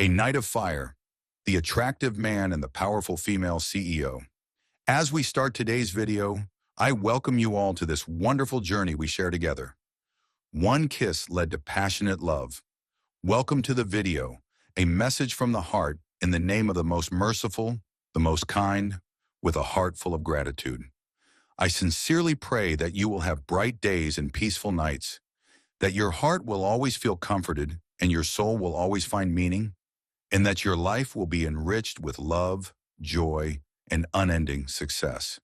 A Night of Fire, the attractive man and the powerful female CEO. As we start today's video, I welcome you all to this wonderful journey we share together. One kiss led to passionate love. Welcome to the video, a message from the heart in the name of the most merciful, the most kind, with a heart full of gratitude. I sincerely pray that you will have bright days and peaceful nights, that your heart will always feel comforted and your soul will always find meaning, and that your life will be enriched with love, joy, and unending success.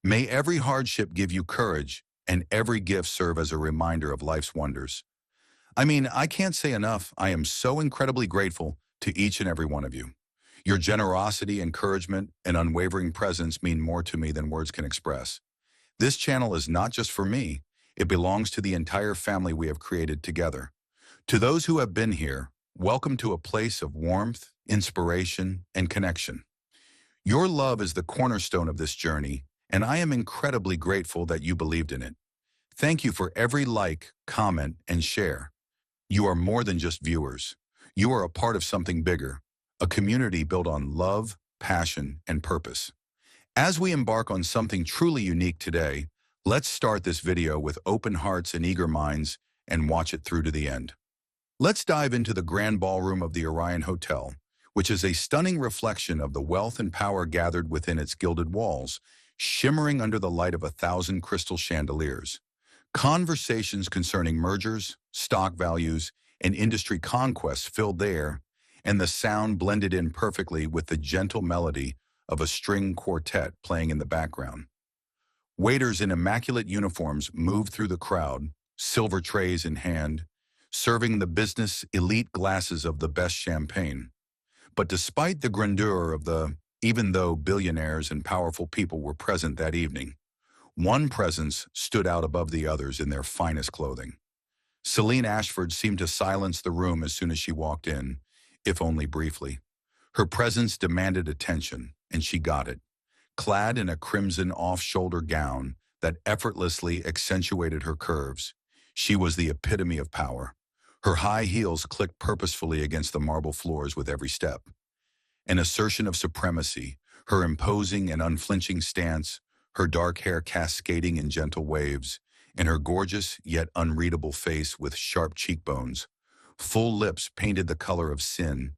May every hardship give you courage and every gift serve as a reminder of life's wonders. I can't say enough. I am so incredibly grateful to each and every one of you. Your generosity, encouragement, and unwavering presence mean more to me than words can express. This channel is not just for me. It belongs to the entire family we have created together. To those who have been here, welcome to a place of warmth, inspiration, and connection. Your love is the cornerstone of this journey, and I am incredibly grateful that you believed in it. Thank you for every like, comment, and share. You are more than just viewers. You are a part of something bigger, a community built on love, passion, and purpose. As we embark on something truly unique today, let's start this video with open hearts and eager minds and watch it through to the end. Let's dive into the grand ballroom of the Orion Hotel, which is a stunning reflection of the wealth and power gathered within its gilded walls, shimmering under the light of 1,000 crystal chandeliers. Conversations concerning mergers, stock values, and industry conquests filled the air, and the sound blended in perfectly with the gentle melody of a string quartet playing in the background. Waiters in immaculate uniforms moved through the crowd, silver trays in hand, serving the business elite glasses of the best champagne. But despite the grandeur of even though billionaires and powerful people were present that evening, one presence stood out above the others in their finest clothing. Celine Ashford seemed to silence the room as soon as she walked in, if only briefly. Her presence demanded attention, and she got it. Clad in a crimson off-shoulder gown that effortlessly accentuated her curves, she was the epitome of power. Her high heels clicked purposefully against the marble floors with every step. An assertion of supremacy, her imposing and unflinching stance, her dark hair cascading in gentle waves, and her gorgeous yet unreadable face with sharp cheekbones, full lips painted the color of sin,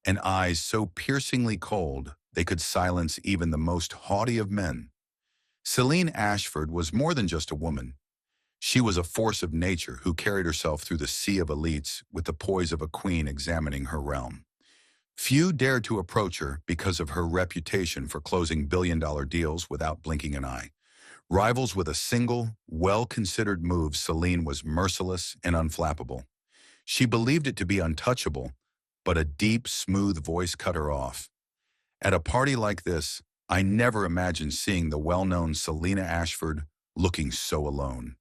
and eyes so piercingly cold they could silence even the most haughty of men. Celine Ashford was more than just a woman. She was a force of nature who carried herself through the sea of elites with the poise of a queen examining her realm. Few dared to approach her because of her reputation for closing billion-dollar deals without blinking an eye. Rivals with a single, well-considered move, Celine was merciless and unflappable. She believed it to be untouchable, but a deep, smooth voice cut her off. At a party like this, I never imagined seeing the well-known Celine Ashford looking so alone.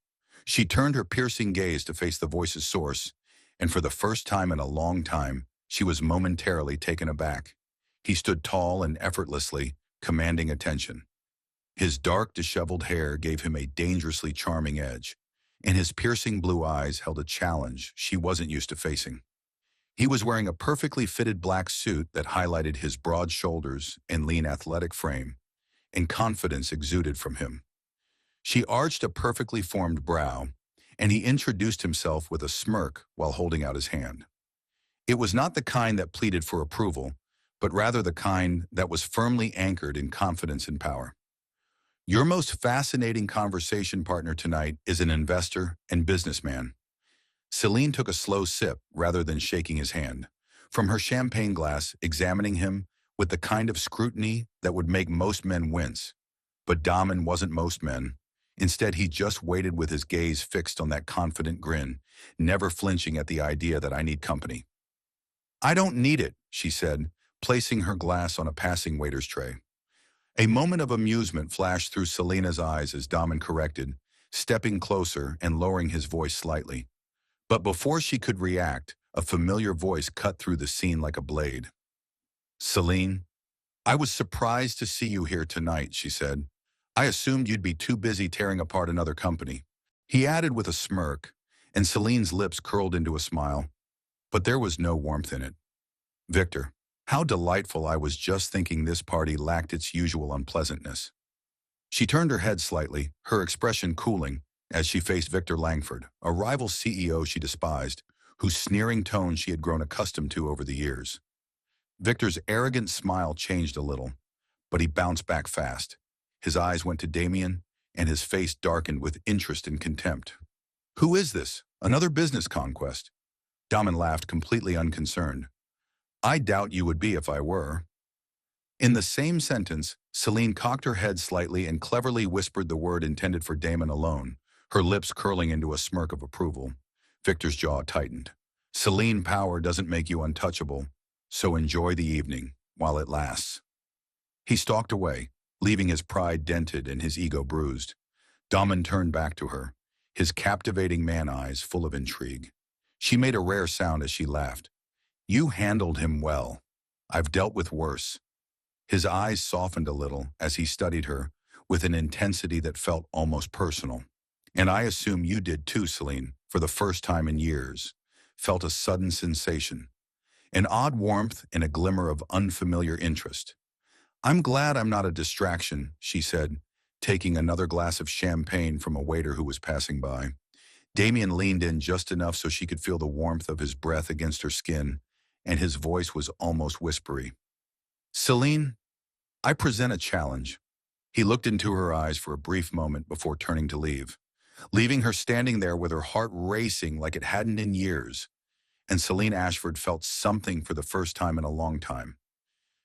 She turned her piercing gaze to face the voice's source, and for the first time in a long time, she was momentarily taken aback. He stood tall and effortlessly, commanding attention. His dark, disheveled hair gave him a dangerously charming edge, and his piercing blue eyes held a challenge she wasn't used to facing. He was wearing a perfectly fitted black suit that highlighted his broad shoulders and lean athletic frame, and confidence exuded from him. She arched a perfectly formed brow, and he introduced himself with a smirk while holding out his hand. It was not the kind that pleaded for approval, but rather the kind that was firmly anchored in confidence and power. Your most fascinating conversation partner tonight is an investor and businessman. Celine took a slow sip rather than shaking his hand, from her champagne glass, examining him with the kind of scrutiny that would make most men wince. But Daman wasn't most men. Instead, he just waited with his gaze fixed on that confident grin, never flinching at the idea that I need company. I don't need it, she said, placing her glass on a passing waiter's tray. A moment of amusement flashed through Selena's eyes as Daman corrected, stepping closer and lowering his voice slightly. But before she could react, a familiar voice cut through the scene like a blade. Celine, I was surprised to see you here tonight, she said. I assumed you'd be too busy tearing apart another company. He added with a smirk, and Celine's lips curled into a smile, but there was no warmth in it. Victor, how delightful. I was just thinking this party lacked its usual unpleasantness. She turned her head slightly, her expression cooling, as she faced Victor Langford, a rival CEO she despised, whose sneering tone she had grown accustomed to over the years. Victor's arrogant smile changed a little, but he bounced back fast. His eyes went to Damien, and his face darkened with interest and contempt. Who is this? Another business conquest? Damien laughed, completely unconcerned. I doubt you would be if I were. In the same sentence, Celine cocked her head slightly and cleverly whispered the word intended for Damon alone, her lips curling into a smirk of approval. Victor's jaw tightened. Celine, power doesn't make you untouchable, so enjoy the evening while it lasts. He stalked away, leaving his pride dented and his ego bruised. Damon turned back to her, his captivating man eyes full of intrigue. She made a rare sound as she laughed. You handled him well. I've dealt with worse. His eyes softened a little as he studied her, with an intensity that felt almost personal. And I assume you did too, Celine, for the first time in years. Felt a sudden sensation. An odd warmth and a glimmer of unfamiliar interest. I'm glad I'm not a distraction, she said, taking another glass of champagne from a waiter who was passing by. Damien leaned in just enough so she could feel the warmth of his breath against her skin, and his voice was almost whispery. Celine, I present a challenge. He looked into her eyes for a brief moment before turning to leave, leaving her standing there with her heart racing like it hadn't in years. And Celine Ashford felt something for the first time in a long time.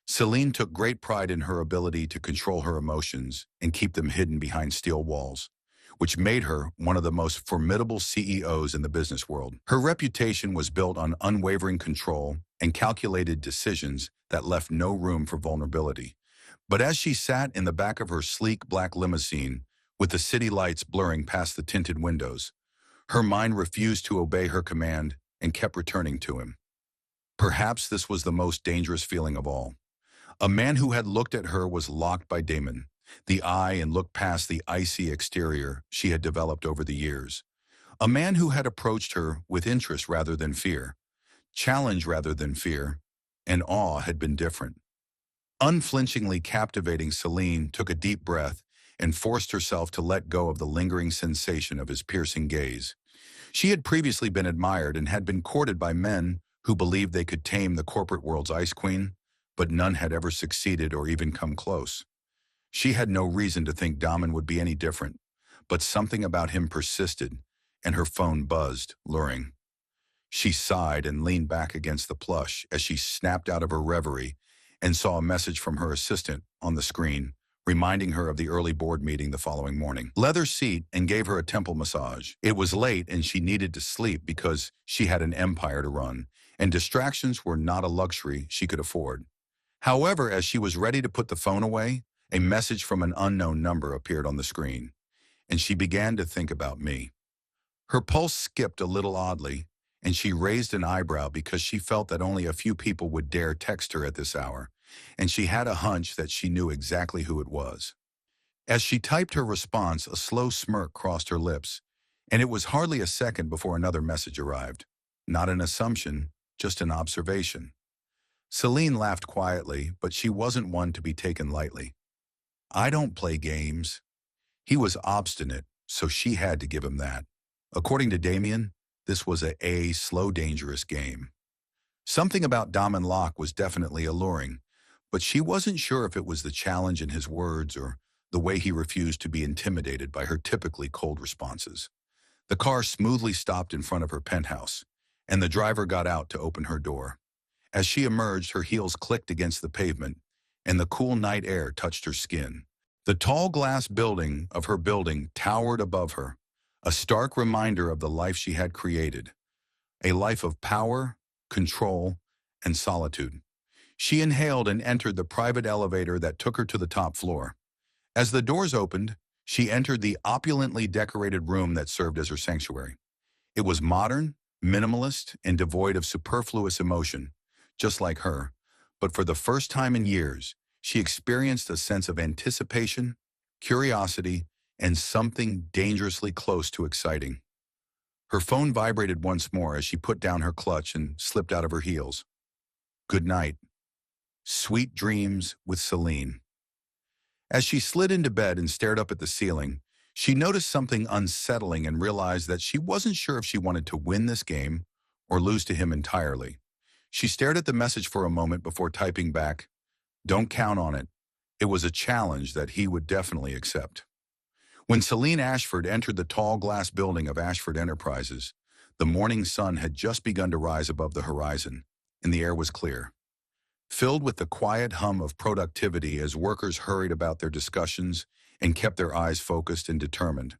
Celine took great pride in her ability to control her emotions and keep them hidden behind steel walls, which made her one of the most formidable CEOs in the business world. Her reputation was built on unwavering control and calculated decisions that left no room for vulnerability. But as she sat in the back of her sleek black limousine, with the city lights blurring past the tinted windows, her mind refused to obey her command and kept returning to him. Perhaps this was the most dangerous feeling of all. A man who had looked at her was locked by Damon, the eye, and looked past the icy exterior she had developed over the years. A man who had approached her with interest rather than fear, challenge rather than fear, and awe had been different. Unflinchingly captivating, Celine took a deep breath and forced herself to let go of the lingering sensation of his piercing gaze. She had previously been admired and had been courted by men who believed they could tame the corporate world's ice queen, but none had ever succeeded or even come close. She had no reason to think Damon would be any different, but something about him persisted, and her phone buzzed, luring. She sighed and leaned back against the plush as she snapped out of her reverie and saw a message from her assistant on the screen, reminding her of the early board meeting the following morning. Leather seat and gave her a temple massage. It was late and she needed to sleep because she had an empire to run, and distractions were not a luxury she could afford. However, as she was ready to put the phone away, a message from an unknown number appeared on the screen, and she began to think about me. Her pulse skipped a little oddly, and she raised an eyebrow because she felt that only a few people would dare text her at this hour, and she had a hunch that she knew exactly who it was. As she typed her response, a slow smirk crossed her lips, and it was hardly a second before another message arrived. Not an assumption, just an observation. Celine laughed quietly, but she wasn't one to be taken lightly. I don't play games. He was obstinate, so she had to give him that. According to Damien, this was a slow, dangerous game. Something about Damon Locke was definitely alluring, but she wasn't sure if it was the challenge in his words or the way he refused to be intimidated by her typically cold responses. The car smoothly stopped in front of her penthouse, and the driver got out to open her door. As she emerged, her heels clicked against the pavement, and the cool night air touched her skin. The tall glass building of her building towered above her, a stark reminder of the life she had created, a life of power, control, and solitude. She inhaled and entered the private elevator that took her to the top floor. As the doors opened, she entered the opulently decorated room that served as her sanctuary. It was modern, minimalist, and devoid of superfluous emotion, just like her, but for the first time in years, she experienced a sense of anticipation, curiosity, and something dangerously close to exciting. Her phone vibrated once more as she put down her clutch and slipped out of her heels. Good night. Sweet dreams with Celine. As she slid into bed and stared up at the ceiling, she noticed something unsettling and realized that she wasn't sure if she wanted to win this game or lose to him entirely. She stared at the message for a moment before typing back, "Don't count on it." It was a challenge that he would definitely accept. When Celine Ashford entered the tall glass building of Ashford Enterprises, the morning sun had just begun to rise above the horizon, and the air was clear, filled with the quiet hum of productivity as workers hurried about their discussions and kept their eyes focused and determined.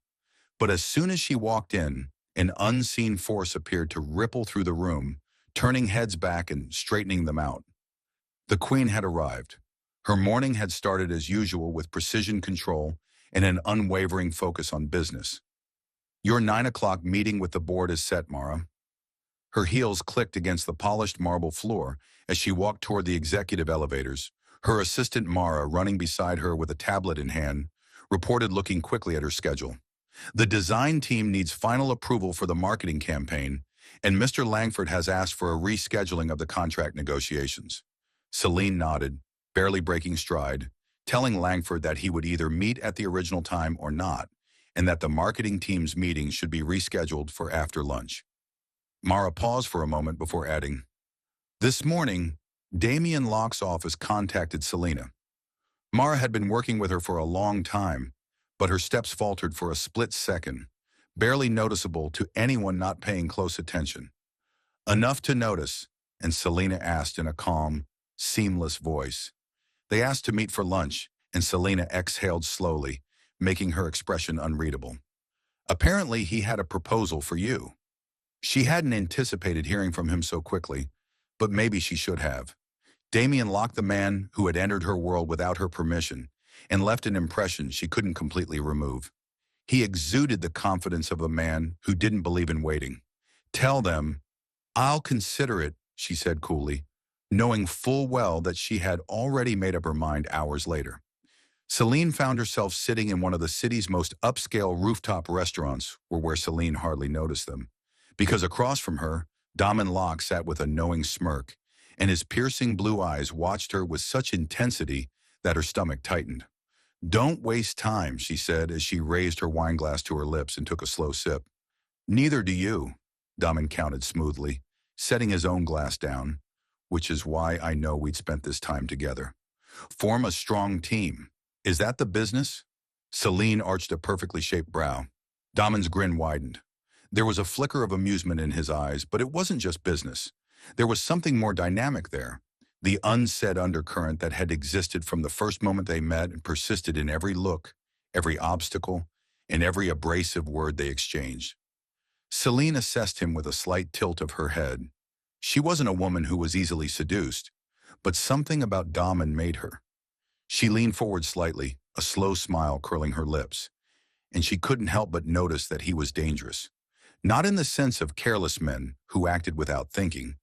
But as soon as she walked in, an unseen force appeared to ripple through the room, turning heads back and straightening them out. The Queen had arrived. Her morning had started as usual with precision control and an unwavering focus on business. "Your 9 o'clock meeting with the board is set, Mara." Her heels clicked against the polished marble floor as she walked toward the executive elevators. Her assistant Mara, running beside her with a tablet in hand, reported looking quickly at her schedule. "The design team needs final approval for the marketing campaign, and Mr. Langford has asked for a rescheduling of the contract negotiations." Celine nodded, barely breaking stride, telling Langford that he would either meet at the original time or not, and that the marketing team's meeting should be rescheduled for after lunch. Mara paused for a moment before adding, "This morning, Damien Locke's office contacted Selena." Mara had been working with her for a long time, but her steps faltered for a split second, barely noticeable to anyone not paying close attention. "Enough to notice," and Selena asked in a calm, seamless voice. They asked to meet for lunch, and Selena exhaled slowly, making her expression unreadable. "Apparently he had a proposal for you." She hadn't anticipated hearing from him so quickly, but maybe she should have. Damien Locke, the man who had entered her world without her permission and left an impression she couldn't completely remove. He exuded the confidence of a man who didn't believe in waiting. "Tell them, I'll consider it," she said coolly, knowing full well that she had already made up her mind hours later. Celine found herself sitting in one of the city's most upscale rooftop restaurants, where Celine hardly noticed them, because across from her, Damien Locke sat with a knowing smirk, and his piercing blue eyes watched her with such intensity that her stomach tightened. "Don't waste time," she said as she raised her wineglass to her lips and took a slow sip. "Neither do you," Damien countered smoothly, setting his own glass down, "which is why I know we'd spent this time together. Form a strong team. Is that the business?" Celine arched a perfectly shaped brow. Damien's grin widened. There was a flicker of amusement in his eyes, but it wasn't just business. There was something more dynamic there, the unsaid undercurrent that had existed from the first moment they met and persisted in every look, every obstacle, and every abrasive word they exchanged. Celine assessed him with a slight tilt of her head. She wasn't a woman who was easily seduced, but something about Damien made her. She leaned forward slightly, a slow smile curling her lips, and she couldn't help but notice that he was dangerous. Not in the sense of careless men who acted without thinking,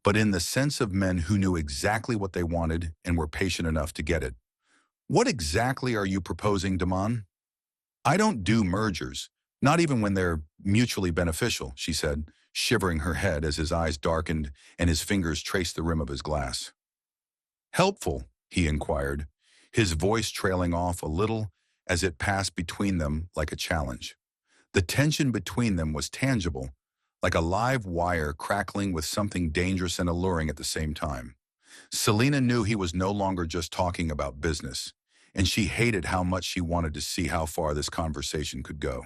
but in the sense of men who knew exactly what they wanted and were patient enough to get it. "What exactly are you proposing, Damien?" "I don't do mergers, not even when they're mutually beneficial," she said, shivering her head as his eyes darkened and his fingers traced the rim of his glass. "Helpful?" he inquired, his voice trailing off a little as it passed between them like a challenge. The tension between them was tangible, like a live wire crackling with something dangerous and alluring at the same time. Selena knew he was no longer just talking about business, and she hated how much she wanted to see how far this conversation could go.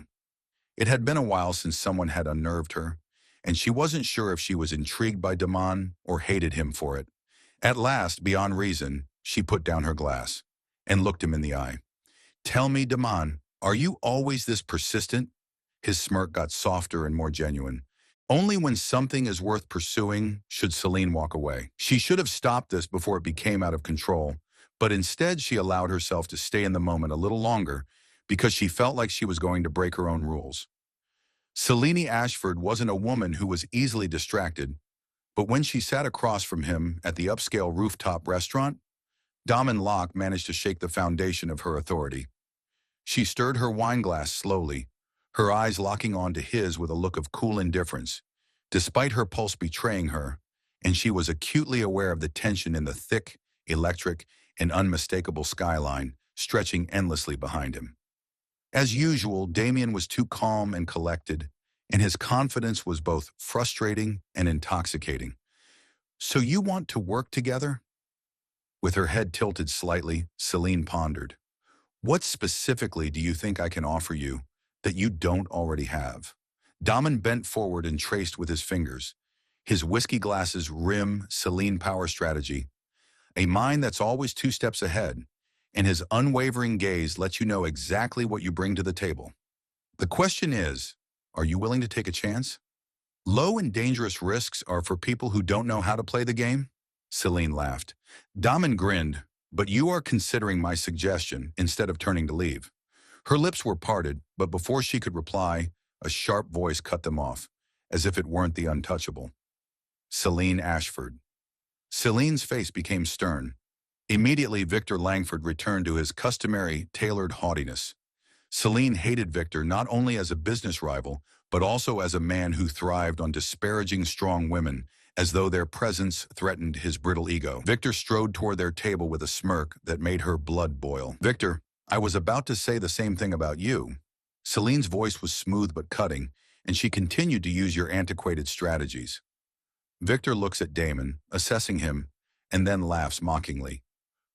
It had been a while since someone had unnerved her, and she wasn't sure if she was intrigued by Damien or hated him for it. At last, beyond reason, she put down her glass and looked him in the eye. "Tell me, Damien, are you always this persistent?" His smirk got softer and more genuine. Only when something is worth pursuing should Celine walk away. She should have stopped this before it became out of control, but instead she allowed herself to stay in the moment a little longer because she felt like she was going to break her own rules. Celine Ashford wasn't a woman who was easily distracted, but when she sat across from him at the upscale rooftop restaurant, Damien Locke managed to shake the foundation of her authority. She stirred her wineglass slowly, her eyes locking onto his with a look of cool indifference, despite her pulse betraying her, and she was acutely aware of the tension in the thick, electric, and unmistakable skyline stretching endlessly behind him. As usual, Damien was too calm and collected, and his confidence was both frustrating and intoxicating. "So you want to work together?" With her head tilted slightly, Celine pondered. "What specifically do you think I can offer you that you don't already have?" Damon bent forward and traced with his fingers. His whiskey glasses rim Celine power strategy, a mind that's always two steps ahead, and his unwavering gaze lets you know exactly what you bring to the table. The question is, are you willing to take a chance? Low and dangerous risks are for people who don't know how to play the game? Celine laughed. Damon grinned, "But you are considering my suggestion instead of turning to leave." Her lips were parted, but before she could reply, a sharp voice cut them off, as if it weren't the untouchable. Celine Ashford. Celine's face became stern. Immediately, Victor Langford returned to his customary, tailored haughtiness. Celine hated Victor not only as a business rival, but also as a man who thrived on disparaging strong women, as though their presence threatened his brittle ego. Victor strode toward their table with a smirk that made her blood boil. "Victor, I was about to say the same thing about you." Celine's voice was smooth but cutting, and she continued to use your antiquated strategies. Victor looks at Damon, assessing him, and then laughs mockingly.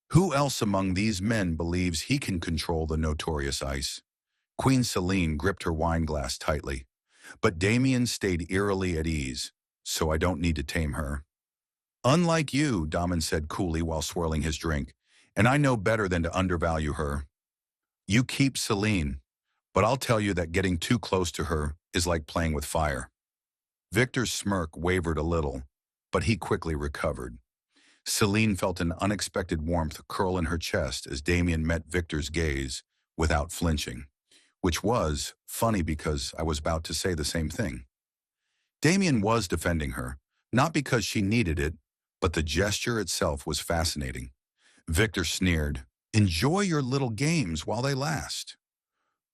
"Who else among these men believes he can control the notorious ice?" Queen Celine gripped her wineglass tightly. But Damien stayed eerily at ease, "So I don't need to tame her." "Unlike you," Damon said coolly while swirling his drink, "and I know better than to undervalue her. You keep Celine, but I'll tell you that getting too close to her is like playing with fire." Victor's smirk wavered a little, but he quickly recovered. Celine felt an unexpected warmth curl in her chest as Damien met Victor's gaze without flinching, which was funny because I was about to say the same thing. Damien was defending her, not because she needed it, but the gesture itself was fascinating. Victor sneered, "Enjoy your little games while they last.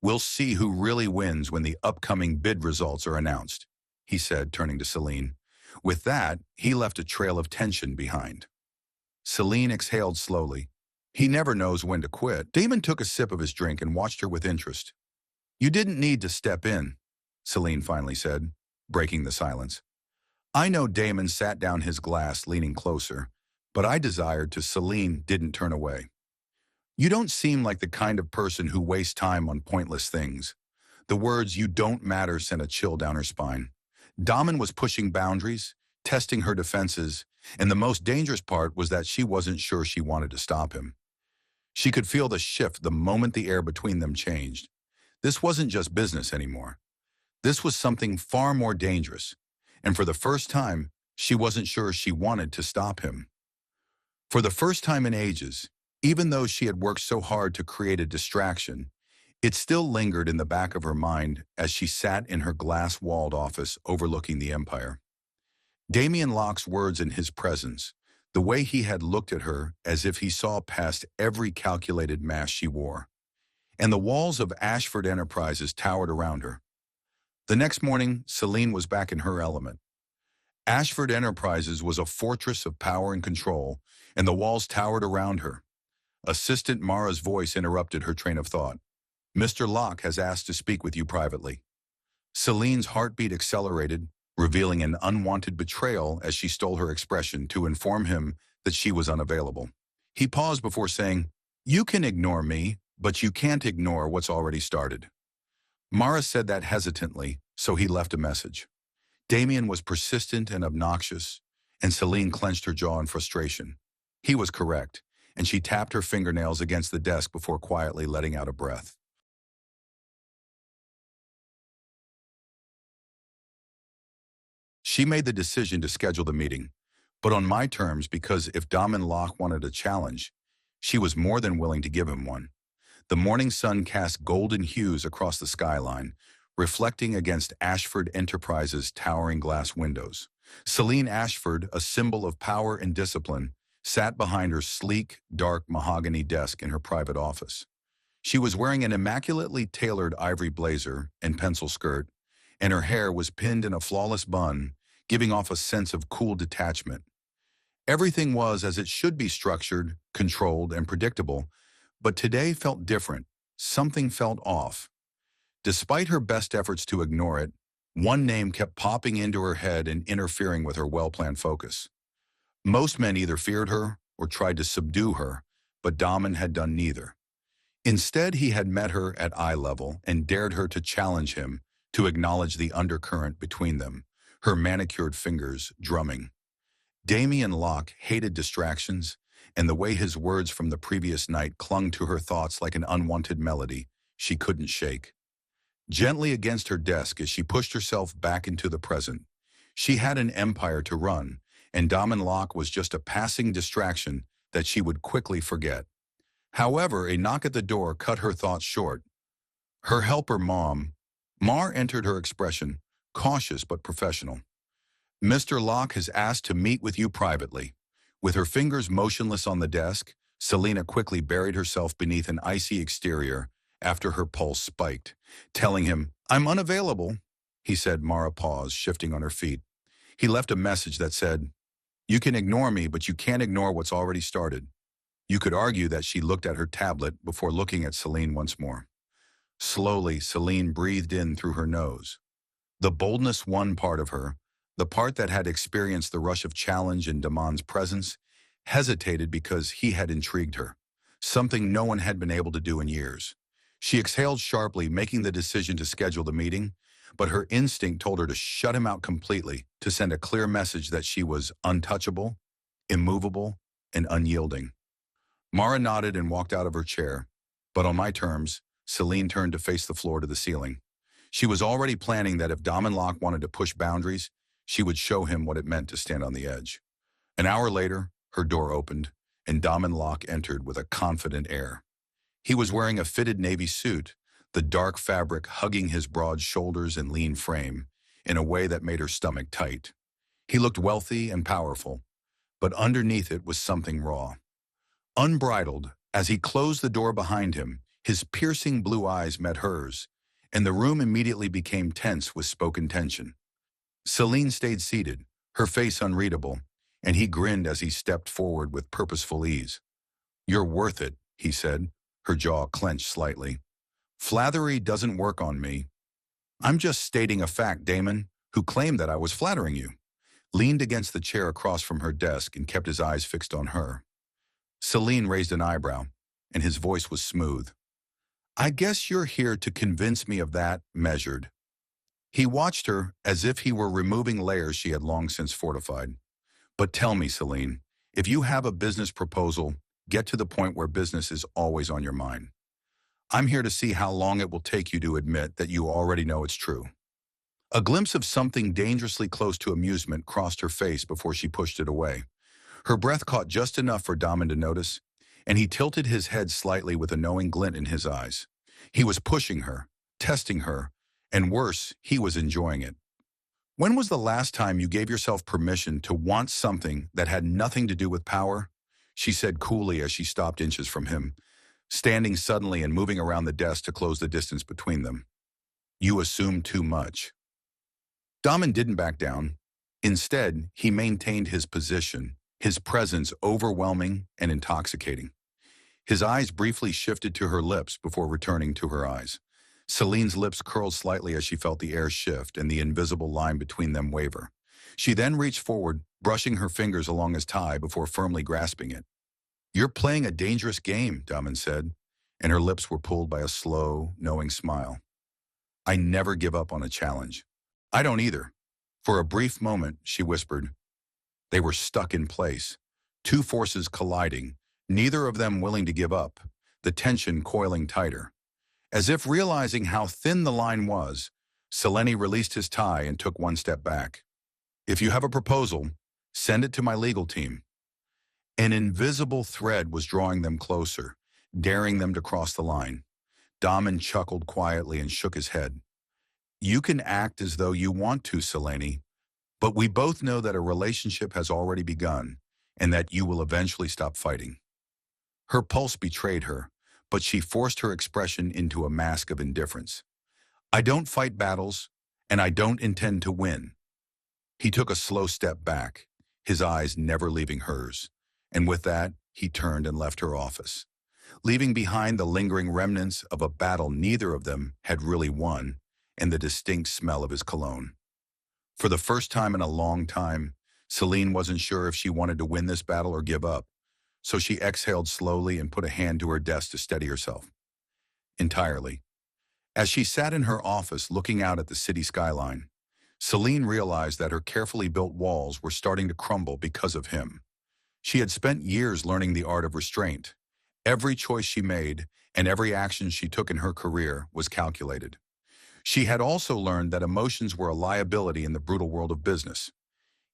We'll see who really wins when the upcoming bid results are announced," he said, turning to Celine. With that, he left a trail of tension behind. Celine exhaled slowly. He never knows when to quit. Damon took a sip of his drink and watched her with interest. "You didn't need to step in," Celine finally said, breaking the silence. I know Damon sat down his glass, leaning closer, but I desired to. Celine didn't turn away. "You don't seem like the kind of person who wastes time on pointless things." The words "you don't matter" sent a chill down her spine. Damon was pushing boundaries, testing her defenses, and the most dangerous part was that she wasn't sure she wanted to stop him. She could feel the shift the moment the air between them changed. This wasn't just business anymore. This was something far more dangerous, and for the first time, she wasn't sure she wanted to stop him. For the first time in ages, even though she had worked so hard to create a distraction, it still lingered in the back of her mind as she sat in her glass-walled office overlooking the empire. Damien Locke's words in his presence, the way he had looked at her as if he saw past every calculated mask she wore, and the walls of Ashford Enterprises towered around her. The next morning, Celine was back in her element. Ashford Enterprises was a fortress of power and control, and the walls towered around her. Assistant Mara's voice interrupted her train of thought. "Mr. Locke has asked to speak with you privately." Celine's heartbeat accelerated, revealing an unwanted betrayal as she stole her expression to inform him that she was unavailable. He paused before saying, "You can ignore me, but you can't ignore what's already started." Mara said that hesitantly, so he left a message. Damien was persistent and obnoxious, and Celine clenched her jaw in frustration. He was correct, and she tapped her fingernails against the desk before quietly letting out a breath. She made the decision to schedule the meeting, but on my terms because if Damon Locke wanted a challenge, she was more than willing to give him one. The morning sun cast golden hues across the skyline, reflecting against Ashford Enterprises' towering glass windows. Celine Ashford, a symbol of power and discipline, sat behind her sleek, dark mahogany desk in her private office. She was wearing an immaculately tailored ivory blazer and pencil skirt, and her hair was pinned in a flawless bun, giving off a sense of cool detachment. Everything was as it should be, structured, controlled, and predictable, but today felt different. Something felt off. Despite her best efforts to ignore it, one name kept popping into her head and interfering with her well-planned focus. Most men either feared her or tried to subdue her, but Daman had done neither. Instead, he had met her at eye level and dared her to challenge him, to acknowledge the undercurrent between them, her manicured fingers drumming. Damien Locke hated distractions, and the way his words from the previous night clung to her thoughts like an unwanted melody she couldn't shake. Gently against her desk as she pushed herself back into the present, she had an empire to run, and Damien Locke was just a passing distraction that she would quickly forget. However, a knock at the door cut her thoughts short. Her helper, Mar entered, her expression cautious but professional. "Mr. Locke has asked to meet with you privately." With her fingers motionless on the desk, Selena quickly buried herself beneath an icy exterior after her pulse spiked. Telling him, "I'm unavailable," he said. Mara paused, shifting on her feet. He left a message that said, "You can ignore me, but you can't ignore what's already started." You could argue that she looked at her tablet before looking at Celine once more. Slowly, Celine breathed in through her nose. The boldness won part of her. The part that had experienced the rush of challenge in Damon's presence hesitated because he had intrigued her, something no one had been able to do in years. She exhaled sharply, making the decision to schedule the meeting, but her instinct told her to shut him out completely, to send a clear message that she was untouchable, immovable, and unyielding. Mara nodded and walked out of her chair, but on my terms, Celine turned to face the floor to the ceiling. She was already planning that if Damien Locke wanted to push boundaries, she would show him what it meant to stand on the edge. An hour later, her door opened, and Damien Locke entered with a confident air. He was wearing a fitted navy suit, the dark fabric hugging his broad shoulders and lean frame in a way that made her stomach tight. He looked wealthy and powerful, but underneath it was something raw. Unbridled, as he closed the door behind him, his piercing blue eyes met hers, and the room immediately became tense with spoken tension. Celine stayed seated, her face unreadable, and he grinned as he stepped forward with purposeful ease. "You're worth it," he said, her jaw clenched slightly. "Flattery doesn't work on me. I'm just stating a fact." Damon, who claimed that I was flattering you, leaned against the chair across from her desk and kept his eyes fixed on her. Celine raised an eyebrow, and his voice was smooth. "I guess you're here to convince me of that," measured. He watched her as if he were removing layers she had long since fortified. "But tell me, Celine, if you have a business proposal, get to the point where business is always on your mind. I'm here to see how long it will take you to admit that you already know it's true." A glimpse of something dangerously close to amusement crossed her face before she pushed it away. Her breath caught just enough for Damon to notice, and he tilted his head slightly with a knowing glint in his eyes. He was pushing her, testing her, and worse, he was enjoying it. "When was the last time you gave yourself permission to want something that had nothing to do with power?" she said coolly as she stopped inches from him, standing suddenly and moving around the desk to close the distance between them. "You assume too much." Damon didn't back down. Instead, he maintained his position, his presence overwhelming and intoxicating. His eyes briefly shifted to her lips before returning to her eyes. Celine's lips curled slightly as she felt the air shift and the invisible line between them waver. She then reached forward, brushing her fingers along his tie before firmly grasping it. "You're playing a dangerous game," Damon said, and her lips were pulled by a slow, knowing smile. "I never give up on a challenge." "I don't either." For a brief moment, she whispered. They were stuck in place, two forces colliding, neither of them willing to give up, the tension coiling tighter. As if realizing how thin the line was, Seleni released his tie and took one step back. "If you have a proposal, send it to my legal team." An invisible thread was drawing them closer, daring them to cross the line. Damon chuckled quietly and shook his head. "You can act as though you want to, Seleni, but we both know that a relationship has already begun and that you will eventually stop fighting." Her pulse betrayed her, but she forced her expression into a mask of indifference. "I don't fight battles, and I don't intend to win." He took a slow step back, his eyes never leaving hers. And with that, he turned and left her office, leaving behind the lingering remnants of a battle neither of them had really won, and the distinct smell of his cologne. For the first time in a long time, Celine wasn't sure if she wanted to win this battle or give up, so she exhaled slowly and put a hand to her desk to steady herself. Entirely. As she sat in her office looking out at the city skyline, Celine realized that her carefully built walls were starting to crumble because of him. She had spent years learning the art of restraint. Every choice she made and every action she took in her career was calculated. She had also learned that emotions were a liability in the brutal world of business.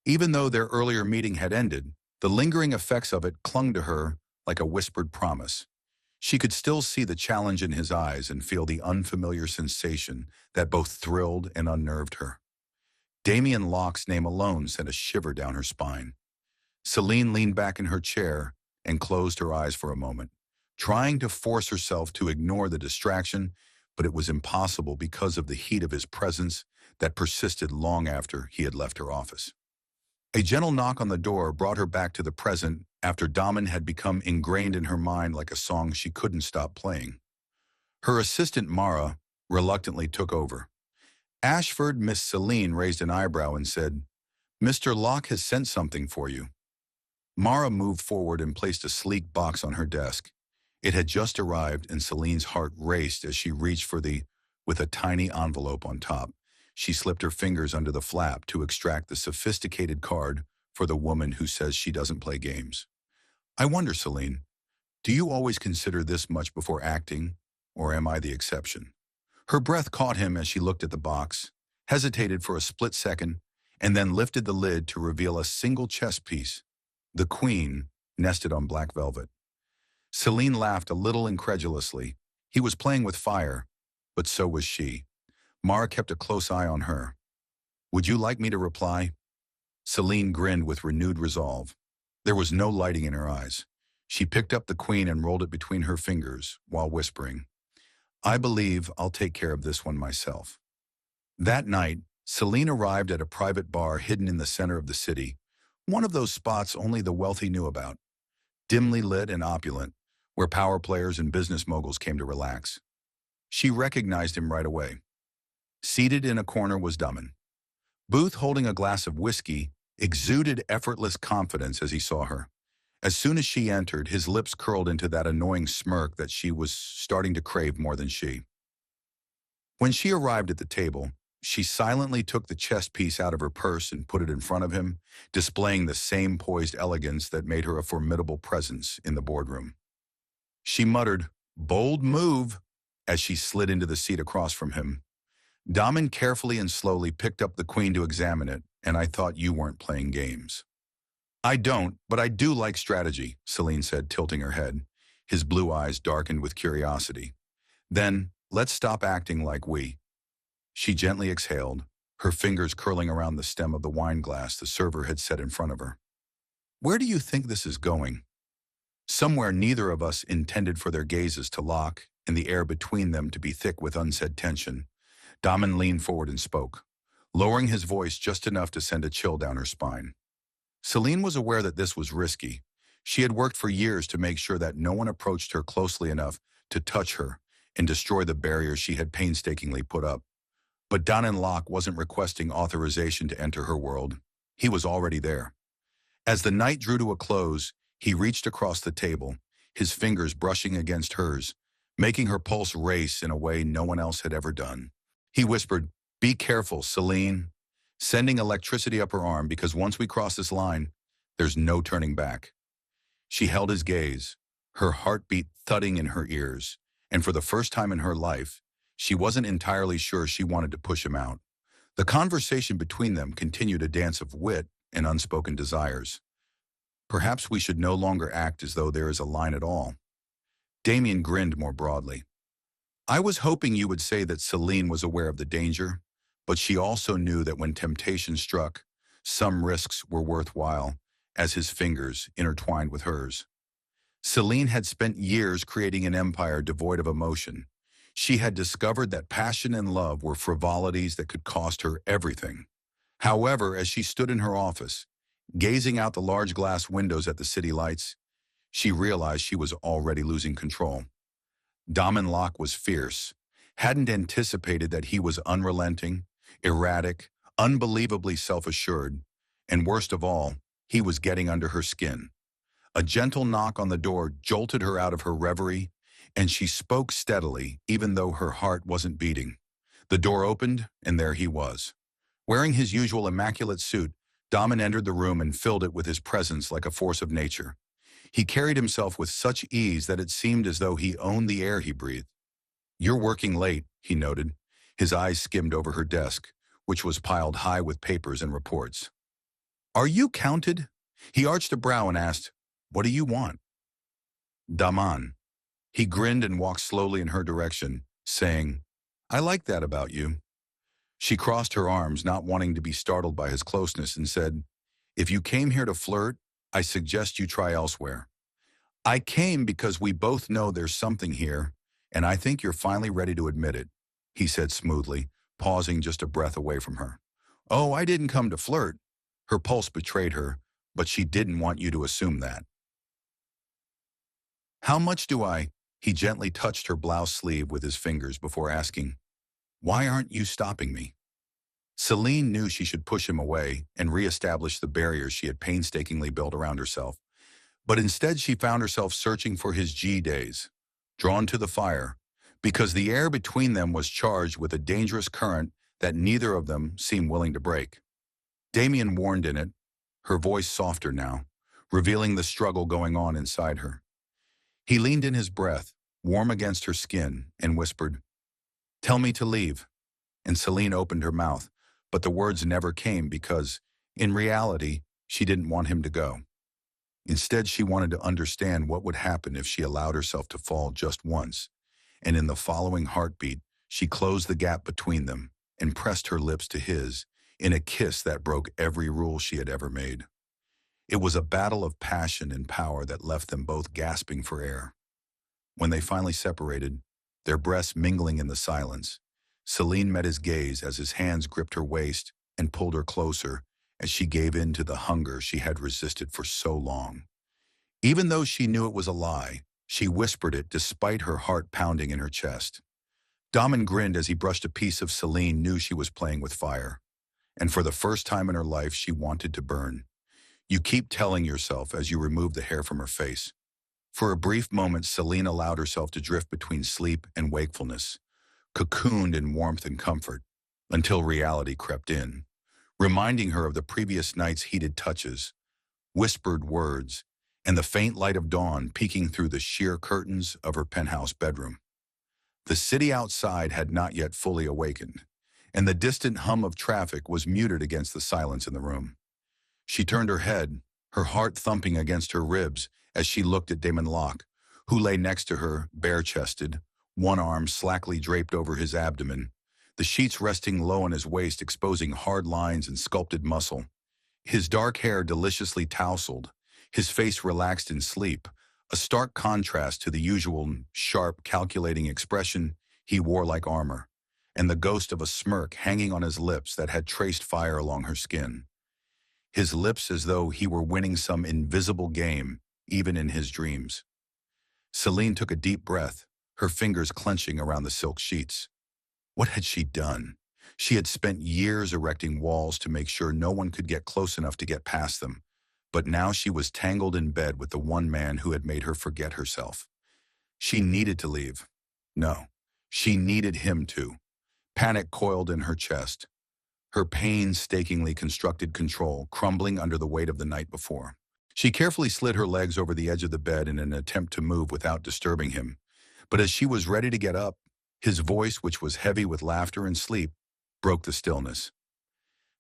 Even though their earlier meeting had ended, the lingering effects of it clung to her like a whispered promise. She could still see the challenge in his eyes and feel the unfamiliar sensation that both thrilled and unnerved her. Damien Locke's name alone sent a shiver down her spine. Celine leaned back in her chair and closed her eyes for a moment, trying to force herself to ignore the distraction, but it was impossible because of the heat of his presence that persisted long after he had left her office. A gentle knock on the door brought her back to the present after Damen had become ingrained in her mind like a song she couldn't stop playing. Her assistant Mara reluctantly took over. Ashford, Miss Celine raised an eyebrow and said, "Mr. Locke has sent something for you." Mara moved forward and placed a sleek box on her desk. It had just arrived and Celine's heart raced as she reached for with a tiny envelope on top. She slipped her fingers under the flap to extract the sophisticated card for the woman who says she doesn't play games. "I wonder, Celine, do you always consider this much before acting, or am I the exception?" Her breath caught him as she looked at the box, hesitated for a split second, and then lifted the lid to reveal a single chess piece, the queen, nested on black velvet. Celine laughed a little incredulously. He was playing with fire, but so was she. Mara kept a close eye on her. "Would you like me to reply?" Celine grinned with renewed resolve. There was no lighting in her eyes. She picked up the queen and rolled it between her fingers, while whispering, "I believe I'll take care of this one myself." That night, Celine arrived at a private bar hidden in the center of the city, one of those spots only the wealthy knew about, dimly lit and opulent, where power players and business moguls came to relax. She recognized him right away. Seated in a corner was Damen. Booth, holding a glass of whiskey, exuded effortless confidence as he saw her. As soon as she entered, his lips curled into that annoying smirk that she was starting to crave more than she. When she arrived at the table, she silently took the chess piece out of her purse and put it in front of him, displaying the same poised elegance that made her a formidable presence in the boardroom. She muttered, "Bold move," as she slid into the seat across from him. Damen carefully and slowly picked up the queen to examine it, "And I thought you weren't playing games." "I don't, but I do like strategy," Celine said, tilting her head. His blue eyes darkened with curiosity. "Then, let's stop acting like we." She gently exhaled, her fingers curling around the stem of the wine glass the server had set in front of her. "Where do you think this is going?" Somewhere neither of us intended for their gazes to lock and the air between them to be thick with unsaid tension. Damen leaned forward and spoke, lowering his voice just enough to send a chill down her spine. Celine was aware that this was risky. She had worked for years to make sure that no one approached her closely enough to touch her and destroy the barriers she had painstakingly put up. But Damien Locke wasn't requesting authorization to enter her world. He was already there. As the night drew to a close, he reached across the table, his fingers brushing against hers, making her pulse race in a way no one else had ever done. He whispered, "Be careful, Celine," sending electricity up her arm because once we cross this line, there's no turning back. She held his gaze, her heartbeat thudding in her ears, and for the first time in her life, she wasn't entirely sure she wanted to push him out. The conversation between them continued a dance of wit and unspoken desires. "Perhaps we should no longer act as though there is a line at all." Damien grinned more broadly. "I was hoping you would say that Celine was aware of the danger, but she also knew that when temptation struck, some risks were worthwhile," as his fingers intertwined with hers. Celine had spent years creating an empire devoid of emotion. She had discovered that passion and love were frivolities that could cost her everything. However, as she stood in her office, gazing out the large glass windows at the city lights, she realized she was already losing control. Daman Locke was fierce, hadn't anticipated that he was unrelenting, erratic, unbelievably self-assured, and worst of all, he was getting under her skin. A gentle knock on the door jolted her out of her reverie, and she spoke steadily, even though her heart wasn't beating. The door opened, and there he was. Wearing his usual immaculate suit, Daman entered the room and filled it with his presence like a force of nature. He carried himself with such ease that it seemed as though he owned the air he breathed. "You're working late," he noted. His eyes skimmed over her desk, which was piled high with papers and reports. "Are you counted?" He arched a brow and asked, "What do you want?" "Daman." He grinned and walked slowly in her direction, saying, "I like that about you." She crossed her arms, not wanting to be startled by his closeness, and said, "If you came here to flirt, I suggest you try elsewhere." "I came because we both know there's something here, and I think you're finally ready to admit it," he said smoothly, pausing just a breath away from her. "Oh, I didn't come to flirt." Her pulse betrayed her, but she didn't want you to assume that. "How much do I?" He gently touched her blouse sleeve with his fingers before asking, "Why aren't you stopping me?" Celine knew she should push him away and reestablish the barriers she had painstakingly built around herself. But instead she found herself searching for his G-days, drawn to the fire, because the air between them was charged with a dangerous current that neither of them seemed willing to break. Damien warned in it, her voice softer now, revealing the struggle going on inside her. He leaned in his breath, warm against her skin, and whispered, "Tell me to leave." And Celine opened her mouth, but the words never came because, in reality, she didn't want him to go. Instead, she wanted to understand what would happen if she allowed herself to fall just once, and in the following heartbeat, she closed the gap between them and pressed her lips to his in a kiss that broke every rule she had ever made. It was a battle of passion and power that left them both gasping for air. When they finally separated, their breaths mingling in the silence, Celine met his gaze as his hands gripped her waist and pulled her closer as she gave in to the hunger she had resisted for so long. Even though she knew it was a lie, she whispered it despite her heart pounding in her chest. Daman grinned as he brushed a piece of Celine knew she was playing with fire. And for the first time in her life, she wanted to burn. You keep telling yourself as you remove the hair from her face. For a brief moment, Celine allowed herself to drift between sleep and wakefulness, cocooned in warmth and comfort, until reality crept in, reminding her of the previous night's heated touches, whispered words, and the faint light of dawn peeking through the sheer curtains of her penthouse bedroom. The city outside had not yet fully awakened, and the distant hum of traffic was muted against the silence in the room. She turned her head, her heart thumping against her ribs as she looked at Damon Locke, who lay next to her, bare-chested, one arm slackly draped over his abdomen, the sheets resting low on his waist exposing hard lines and sculpted muscle. His dark hair deliciously tousled, his face relaxed in sleep, a stark contrast to the usual sharp, calculating expression he wore like armor, and the ghost of a smirk hanging on his lips that had traced fire along her skin. His lips as though he were winning some invisible game, even in his dreams. Celine took a deep breath, her fingers clenching around the silk sheets. What had she done? She had spent years erecting walls to make sure no one could get close enough to get past them, but now she was tangled in bed with the one man who had made her forget herself. She needed to leave. No, she needed him to. Panic coiled in her chest, her painstakingly constructed control crumbling under the weight of the night before. She carefully slid her legs over the edge of the bed in an attempt to move without disturbing him, but as she was ready to get up, his voice, which was heavy with laughter and sleep, broke the stillness.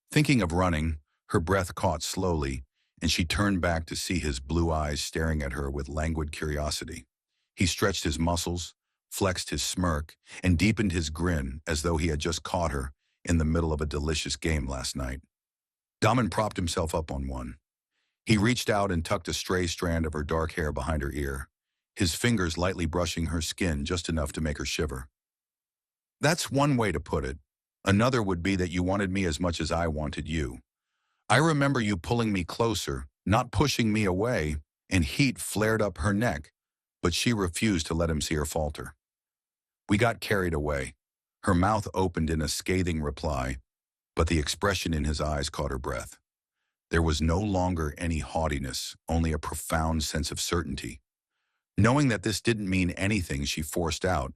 Thinking of running, her breath caught slowly, and she turned back to see his blue eyes staring at her with languid curiosity. He stretched his muscles, flexed his smirk, and deepened his grin as though he had just caught her in the middle of a delicious game last night. Daman propped himself up on one. He reached out and tucked a stray strand of her dark hair behind her ear, his fingers lightly brushing her skin just enough to make her shiver. "That's one way to put it. Another would be that you wanted me as much as I wanted you. I remember you pulling me closer, not pushing me away, and heat flared up her neck, but she refused to let him see her falter. We got carried away. Her mouth opened in a scathing reply, but the expression in his eyes caught her breath. There was no longer any haughtiness, only a profound sense of certainty. Knowing that this didn't mean anything, she forced out,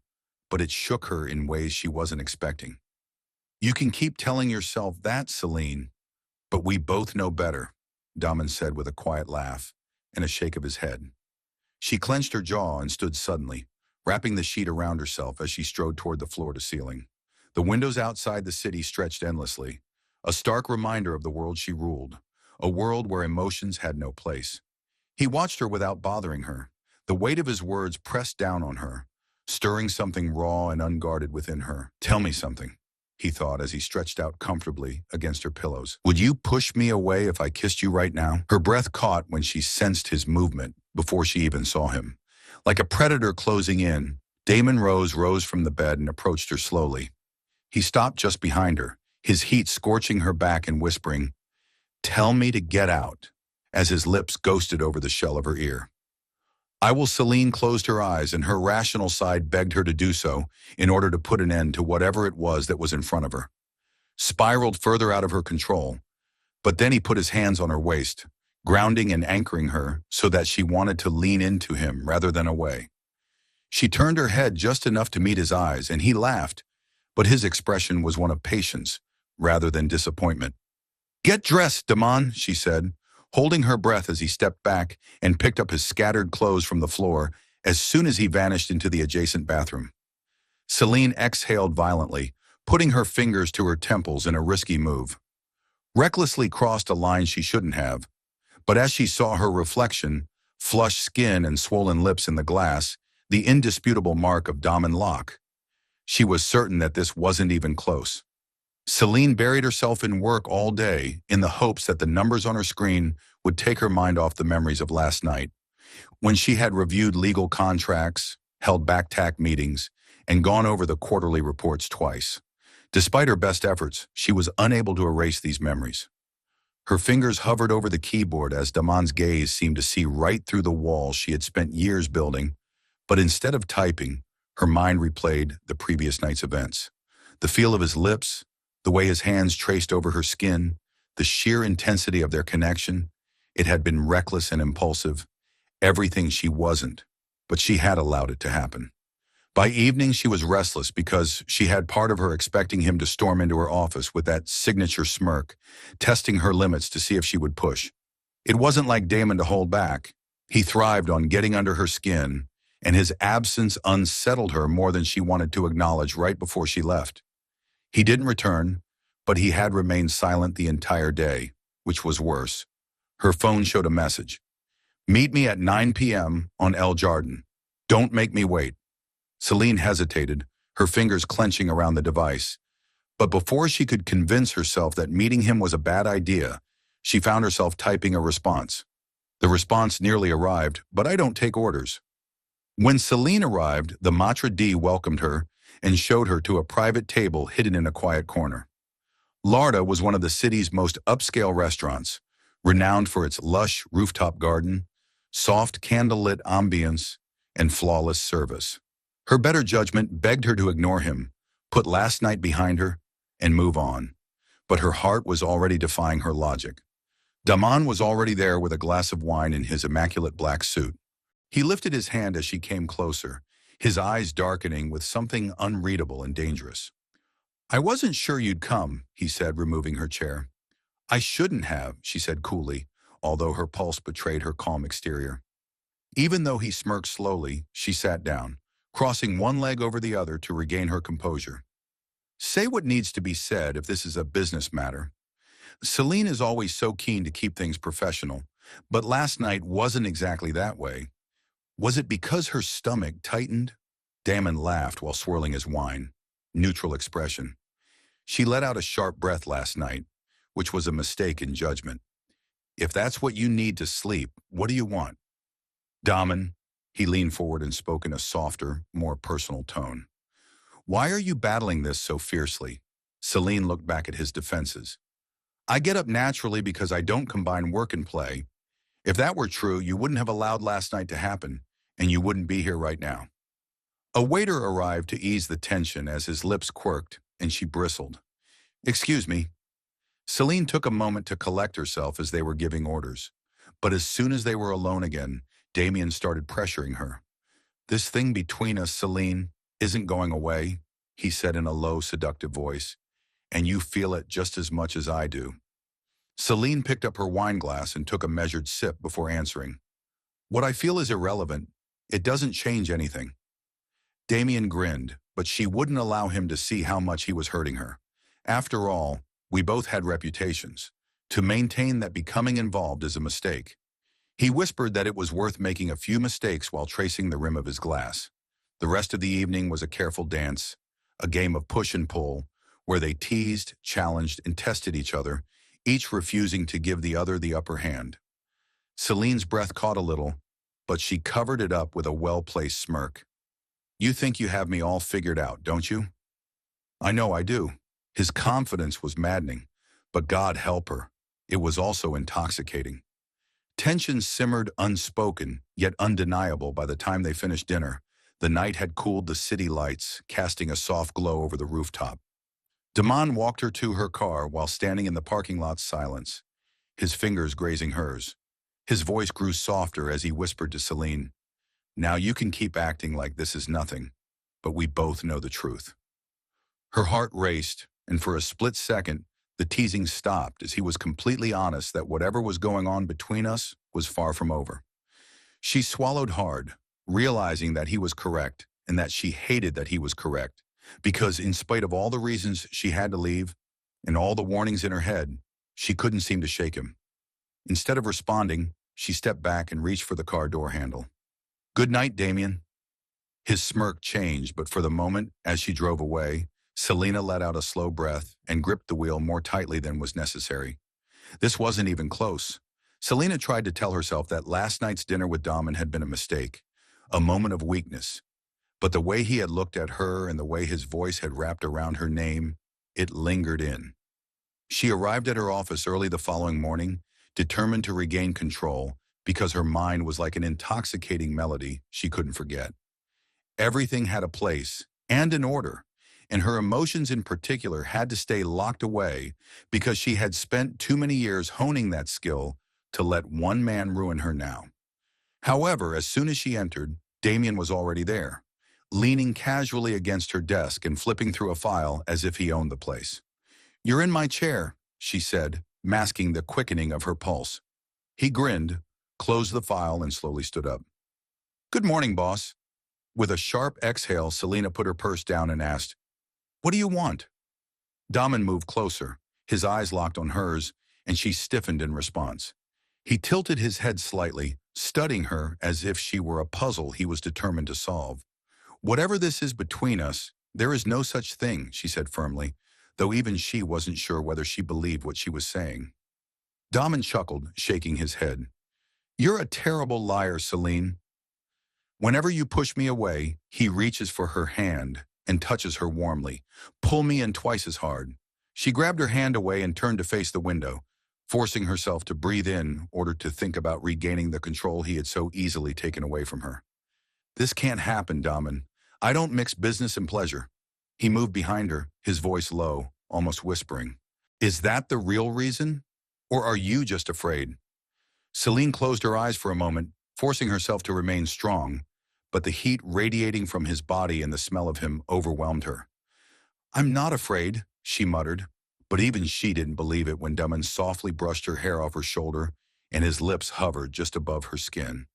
but it shook her in ways she wasn't expecting. You can keep telling yourself that, Celine, but we both know better, Daman said with a quiet laugh and a shake of his head. She clenched her jaw and stood suddenly, wrapping the sheet around herself as she strode toward the floor-to-ceiling. The windows outside the city stretched endlessly, a stark reminder of the world she ruled, a world where emotions had no place. He watched her without bothering her. The weight of his words pressed down on her, stirring something raw and unguarded within her. Tell me something, he thought as he stretched out comfortably against her pillows. Would you push me away if I kissed you right now? Her breath caught when she sensed his movement before she even saw him. Like a predator closing in, Damon rose from the bed and approached her slowly. He stopped just behind her, his heat scorching her back and whispering, "Tell me to get out," as his lips ghosted over the shell of her ear. I will. Celine closed her eyes, and her rational side begged her to do so in order to put an end to whatever it was that was in front of her. Spiraled further out of her control, but then he put his hands on her waist, grounding and anchoring her so that she wanted to lean into him rather than away. She turned her head just enough to meet his eyes, and he laughed, but his expression was one of patience rather than disappointment. "Get dressed, Daman," she said, holding her breath as he stepped back and picked up his scattered clothes from the floor as soon as he vanished into the adjacent bathroom. Celine exhaled violently, putting her fingers to her temples in a risky move. Recklessly crossed a line she shouldn't have, but as she saw her reflection, flushed skin and swollen lips in the glass, the indisputable mark of Daman Locke, she was certain that this wasn't even close. Celine buried herself in work all day in the hopes that the numbers on her screen would take her mind off the memories of last night, when she had reviewed legal contracts, held back-tack meetings, and gone over the quarterly reports twice. Despite her best efforts, she was unable to erase these memories. Her fingers hovered over the keyboard as Daman's gaze seemed to see right through the walls she had spent years building, but instead of typing, her mind replayed the previous night's events. The feel of his lips, the way his hands traced over her skin, the sheer intensity of their connection. It had been reckless and impulsive, everything she wasn't, but she had allowed it to happen. By evening, she was restless because she had part of her expecting him to storm into her office with that signature smirk, testing her limits to see if she would push. It wasn't like Damon to hold back. He thrived on getting under her skin, and his absence unsettled her more than she wanted to acknowledge right before she left. He didn't return, but he had remained silent the entire day, which was worse. Her phone showed a message. "Meet me at 9 p.m. on El Jardin. Don't make me wait." Celine hesitated, her fingers clenching around the device. But before she could convince herself that meeting him was a bad idea, she found herself typing a response. The response nearly arrived, but I don't take orders. When Celine arrived, the Maitre d' welcomed her and showed her to a private table hidden in a quiet corner. Larda was one of the city's most upscale restaurants, renowned for its lush rooftop garden, soft candlelit ambience, and flawless service. Her better judgment begged her to ignore him, put last night behind her, and move on. But her heart was already defying her logic. Daman was already there with a glass of wine in his immaculate black suit. He lifted his hand as she came closer, his eyes darkening with something unreadable and dangerous. "I wasn't sure you'd come," he said, removing her chair. "I shouldn't have," she said coolly, although her pulse betrayed her calm exterior. Even though he smirked slowly, she sat down, crossing one leg over the other to regain her composure. "Say what needs to be said if this is a business matter." Celine is always so keen to keep things professional, but last night wasn't exactly that way. Was it because her stomach tightened? Damon laughed while swirling his wine. Neutral expression. She let out a sharp breath last night, which was a mistake in judgment. "If that's what you need to sleep, what do you want?" "Daman," he leaned forward and spoke in a softer, more personal tone. "Why are you battling this so fiercely? Celine looked back at his defenses. I get up naturally because I don't combine work and play. If that were true, you wouldn't have allowed last night to happen, and you wouldn't be here right now. A waiter arrived to ease the tension as his lips quirked, and she bristled. Excuse me. Celine took a moment to collect herself as they were giving orders. But as soon as they were alone again, Damien started pressuring her. This thing between us, Celine, isn't going away, he said in a low, seductive voice. And you feel it just as much as I do. Celine picked up her wine glass and took a measured sip before answering. What I feel is irrelevant. It doesn't change anything. Damien grinned, but she wouldn't allow him to see how much he was hurting her. After all, we both had reputations. To maintain that becoming involved is a mistake. He whispered that it was worth making a few mistakes while tracing the rim of his glass. The rest of the evening was a careful dance, a game of push and pull, where they teased, challenged, and tested each other, each refusing to give the other the upper hand. Celine's breath caught a little, but she covered it up with a well-placed smirk. You think you have me all figured out, don't you? I know I do. His confidence was maddening, but God help her, it was also intoxicating. Tension simmered unspoken, yet undeniable by the time they finished dinner. The night had cooled the city lights, casting a soft glow over the rooftop. Damon walked her to her car while standing in the parking lot's silence, his fingers grazing hers. His voice grew softer as he whispered to Celine, Now you can keep acting like this is nothing, but we both know the truth. Her heart raced, and for a split second, the teasing stopped as he was completely honest that whatever was going on between us was far from over. She swallowed hard, realizing that he was correct and that she hated that he was correct, because in spite of all the reasons she had to leave and all the warnings in her head, she couldn't seem to shake him. Instead of responding, she stepped back and reached for the car door handle. Good night, Damien. His smirk changed, but for the moment, as she drove away, Selena let out a slow breath and gripped the wheel more tightly than was necessary. This wasn't even close. Selena tried to tell herself that last night's dinner with Damon had been a mistake, a moment of weakness. But the way he had looked at her and the way his voice had wrapped around her name, it lingered in. She arrived at her office early the following morning, determined to regain control because her mind was like an intoxicating melody she couldn't forget. Everything had a place and an order, and her emotions in particular had to stay locked away because she had spent too many years honing that skill to let one man ruin her now. However, as soon as she entered, Damien was already there, leaning casually against her desk and flipping through a file as if he owned the place. You're in my chair, she said, masking the quickening of her pulse. He grinned, closed the file, and slowly stood up. Good morning, boss. With a sharp exhale, Selena put her purse down and asked, What do you want? Damon moved closer, his eyes locked on hers, and she stiffened in response. He tilted his head slightly, studying her as if she were a puzzle he was determined to solve. Whatever this is between us, there is no such thing, she said firmly, though even she wasn't sure whether she believed what she was saying. Damon chuckled, shaking his head. You're a terrible liar, Celine. Whenever you push me away, he reaches for her hand and touches her warmly. Pull me in twice as hard. She grabbed her hand away and turned to face the window, forcing herself to breathe in order to think about regaining the control he had so easily taken away from her. This can't happen, Damon. I don't mix business and pleasure. He moved behind her, his voice low, almost whispering. Is that the real reason? Or are you just afraid? Celine closed her eyes for a moment, forcing herself to remain strong, but the heat radiating from his body and the smell of him overwhelmed her. I'm not afraid, she muttered, but even she didn't believe it when Damon softly brushed her hair off her shoulder and his lips hovered just above her skin.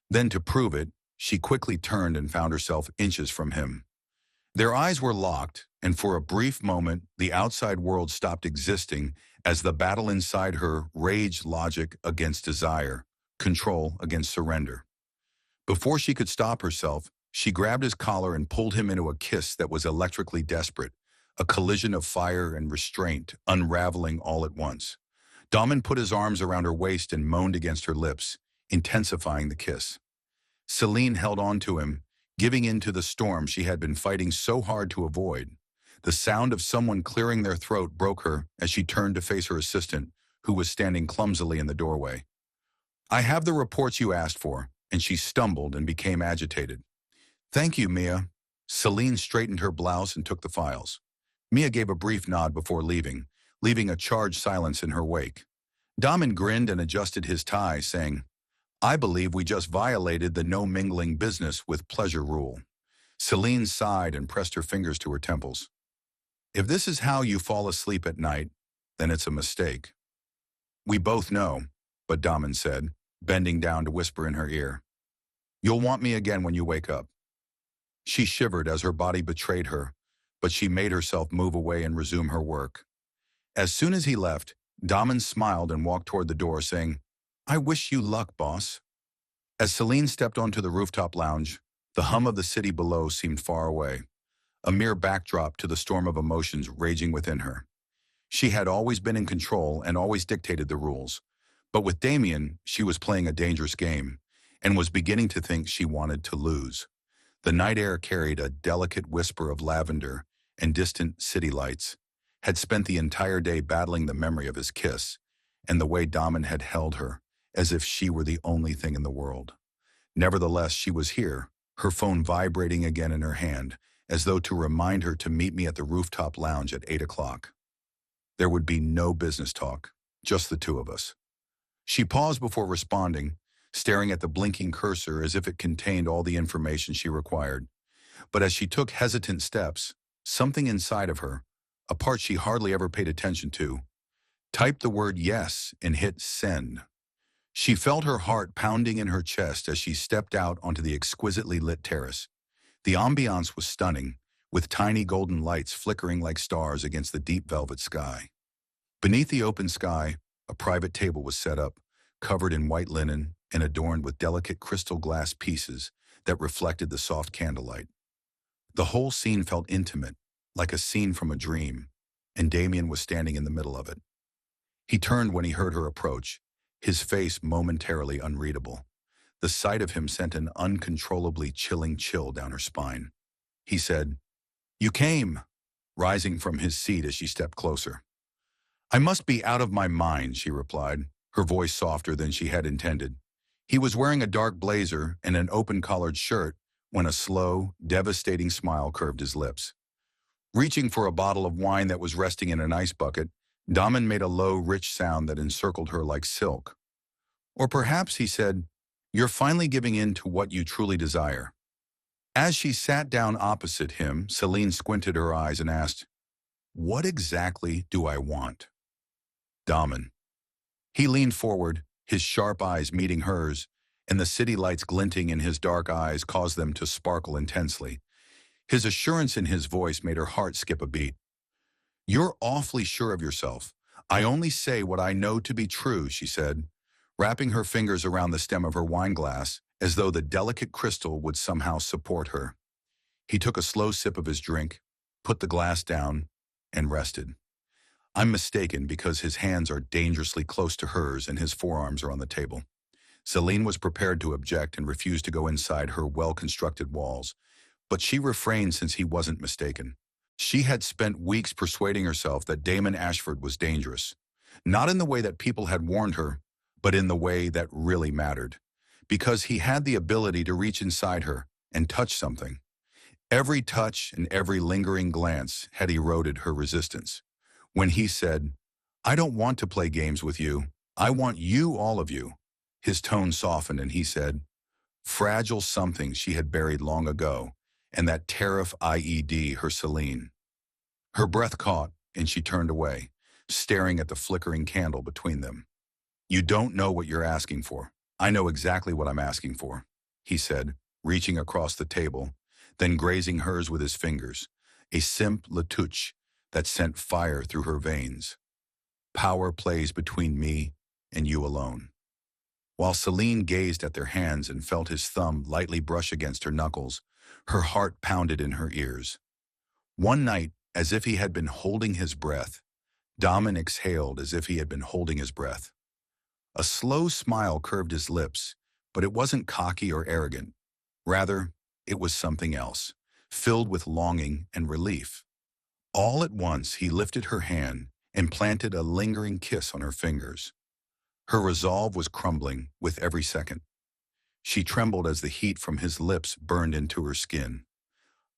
Then to prove it, she quickly turned and found herself inches from him. Their eyes were locked, and for a brief moment, the outside world stopped existing as the battle inside her raged logic against desire, control against surrender. Before she could stop herself, she grabbed his collar and pulled him into a kiss that was electrically desperate, a collision of fire and restraint unraveling all at once. Damon put his arms around her waist and moaned against her lips, intensifying the kiss. Celine held on to him, giving in to the storm she had been fighting so hard to avoid. The sound of someone clearing their throat broke her as she turned to face her assistant, who was standing clumsily in the doorway. "I have the reports you asked for," and she stumbled and became agitated. "Thank you, Mia." Celine straightened her blouse and took the files. Mia gave a brief nod before leaving a charged silence in her wake. Daman grinned and adjusted his tie, saying, "I believe we just violated the no mingling business with pleasure rule." Celine sighed and pressed her fingers to her temples. "If this is how you fall asleep at night, then it's a mistake." "We both know," but Daman said, bending down to whisper in her ear, "You'll want me again when you wake up." She shivered as her body betrayed her, but she made herself move away and resume her work. As soon as he left, Daman smiled and walked toward the door, saying, "I wish you luck, boss." As Celine stepped onto the rooftop lounge, the hum of the city below seemed far away, a mere backdrop to the storm of emotions raging within her. She had always been in control and always dictated the rules, but with Damien, she was playing a dangerous game and was beginning to think she wanted to lose. The night air carried a delicate whisper of lavender and distant city lights, had spent the entire day battling the memory of his kiss and the way Daman had held her, as if she were the only thing in the world. Nevertheless, she was here, her phone vibrating again in her hand, as though to remind her to meet me at the rooftop lounge at 8 o'clock. There would be no business talk, just the two of us. She paused before responding, staring at the blinking cursor as if it contained all the information she required. But as she took hesitant steps, something inside of her, a part she hardly ever paid attention to, typed the word yes and hit send. She felt her heart pounding in her chest as she stepped out onto the exquisitely lit terrace. The ambiance was stunning, with tiny golden lights flickering like stars against the deep velvet sky. Beneath the open sky, a private table was set up, covered in white linen and adorned with delicate crystal glass pieces that reflected the soft candlelight. The whole scene felt intimate, like a scene from a dream, and Damien was standing in the middle of it. He turned when he heard her approach, his face momentarily unreadable. The sight of him sent an uncontrollably chilling chill down her spine. He said, "You came," rising from his seat as she stepped closer. "I must be out of my mind," she replied, her voice softer than she had intended. He was wearing a dark blazer and an open-collared shirt when a slow, devastating smile curved his lips. Reaching for a bottle of wine that was resting in an ice bucket, Daman made a low, rich sound that encircled her like silk. "Or perhaps," he said, "you're finally giving in to what you truly desire." As she sat down opposite him, Celine squinted her eyes and asked, "What exactly do I want?" "Daman." He leaned forward, his sharp eyes meeting hers, and the city lights glinting in his dark eyes caused them to sparkle intensely. His assurance in his voice made her heart skip a beat. "You're awfully sure of yourself. I only say what I know to be true," she said, wrapping her fingers around the stem of her wine glass as though the delicate crystal would somehow support her. He took a slow sip of his drink, put the glass down, and rested. I'm mistaken because his hands are dangerously close to hers and his forearms are on the table. Celine was prepared to object and refused to go inside her well-constructed walls, but she refrained since he wasn't mistaken. She had spent weeks persuading herself that Damon Ashford was dangerous, not in the way that people had warned her, but in the way that really mattered, because he had the ability to reach inside her and touch something. Every touch and every lingering glance had eroded her resistance. When he said, "I don't want to play games with you. I want you, all of you," his tone softened and he said, "Fragile something she had buried long ago, and that tariff IED her Celine." Her breath caught and she turned away, staring at the flickering candle between them. "You don't know what you're asking for. I know exactly what I'm asking for," he said, reaching across the table, then grazing hers with his fingers, a simple touch that sent fire through her veins. "Power plays between me and you alone." While Celine gazed at their hands and felt his thumb lightly brush against her knuckles, her heart pounded in her ears. One night, as if he had been holding his breath, Daman exhaled as if he had been holding his breath. A slow smile curved his lips, but it wasn't cocky or arrogant. Rather, it was something else, filled with longing and relief. All at once, he lifted her hand and planted a lingering kiss on her fingers. Her resolve was crumbling with every second. She trembled as the heat from his lips burned into her skin.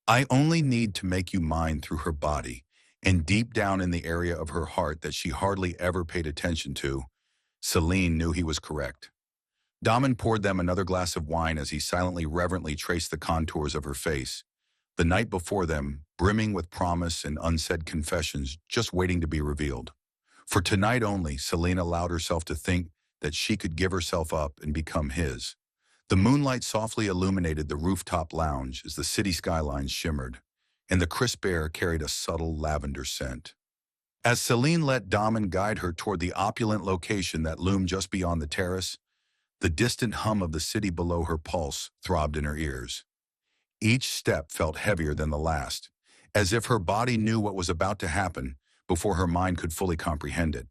I only need to make you mine through her body, and deep down in the area of her heart that she hardly ever paid attention to, Celine knew he was correct. Daman poured them another glass of wine as he silently, reverently traced the contours of her face. The night before them, brimming with promise and unsaid confessions just waiting to be revealed. For tonight only, Celine allowed herself to think that she could give herself up and become his. The moonlight softly illuminated the rooftop lounge as the city skylines shimmered, and the crisp air carried a subtle lavender scent. As Celine let Daman guide her toward the opulent location that loomed just beyond the terrace, the distant hum of the city below her pulse throbbed in her ears. Each step felt heavier than the last, as if her body knew what was about to happen before her mind could fully comprehend it.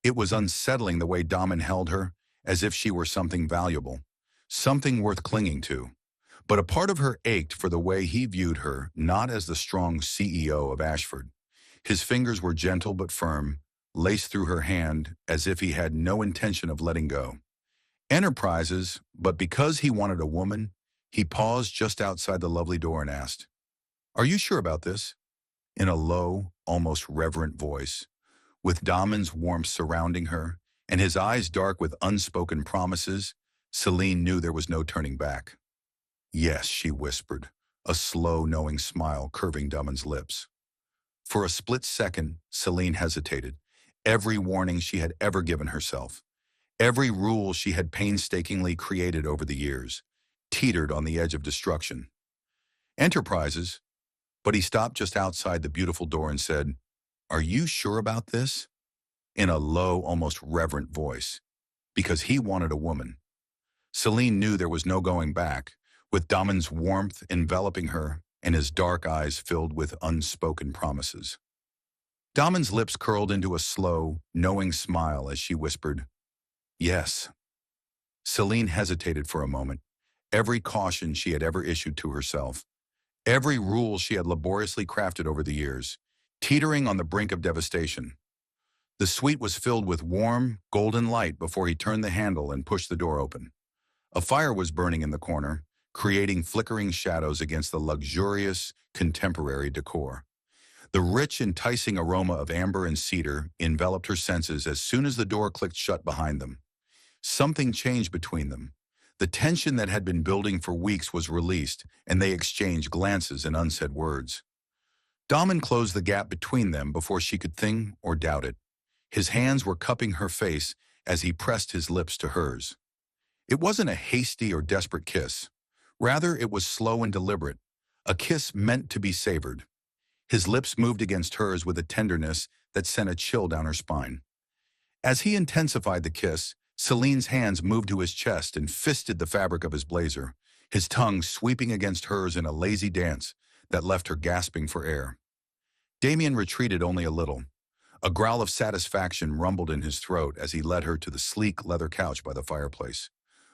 It was unsettling the way Daman held her, as if she were something valuable, something worth clinging to. But a part of her ached for the way he viewed her, not as the strong CEO of Ashford. His fingers were gentle but firm, laced through her hand as if he had no intention of letting go. Enterprises, but because he wanted a woman, he paused just outside the lovely door and asked, "Are you sure about this?" In a low, almost reverent voice, with Damon's warmth surrounding her and his eyes dark with unspoken promises, Celine knew there was no turning back. "Yes," she whispered, a slow, knowing smile curving Damon's lips. For a split second, Celine hesitated. Every warning she had ever given herself, every rule she had painstakingly created over the years, teetered on the edge of destruction. Enterprises, but he stopped just outside the beautiful door and said, "Are you sure about this?" In a low, almost reverent voice, because he wanted a woman. Celine knew there was no going back, with Damon's warmth enveloping her and his dark eyes filled with unspoken promises. Damon's lips curled into a slow, knowing smile as she whispered, "Yes." Celine hesitated for a moment. Every caution she had ever issued to herself, every rule she had laboriously crafted over the years, teetering on the brink of devastation. The suite was filled with warm, golden light before he turned the handle and pushed the door open. A fire was burning in the corner, creating flickering shadows against the luxurious, contemporary decor. The rich, enticing aroma of amber and cedar enveloped her senses as soon as the door clicked shut behind them. Something changed between them. The tension that had been building for weeks was released, and they exchanged glances and unsaid words. Daman closed the gap between them before she could think or doubt it. His hands were cupping her face as he pressed his lips to hers. It wasn't a hasty or desperate kiss. Rather, it was slow and deliberate, a kiss meant to be savored. His lips moved against hers with a tenderness that sent a chill down her spine. As he intensified the kiss, Celine's hands moved to his chest and fisted the fabric of his blazer, his tongue sweeping against hers in a lazy dance that left her gasping for air. Damien retreated only a little. A growl of satisfaction rumbled in his throat as he led her to the sleek leather couch by the fireplace.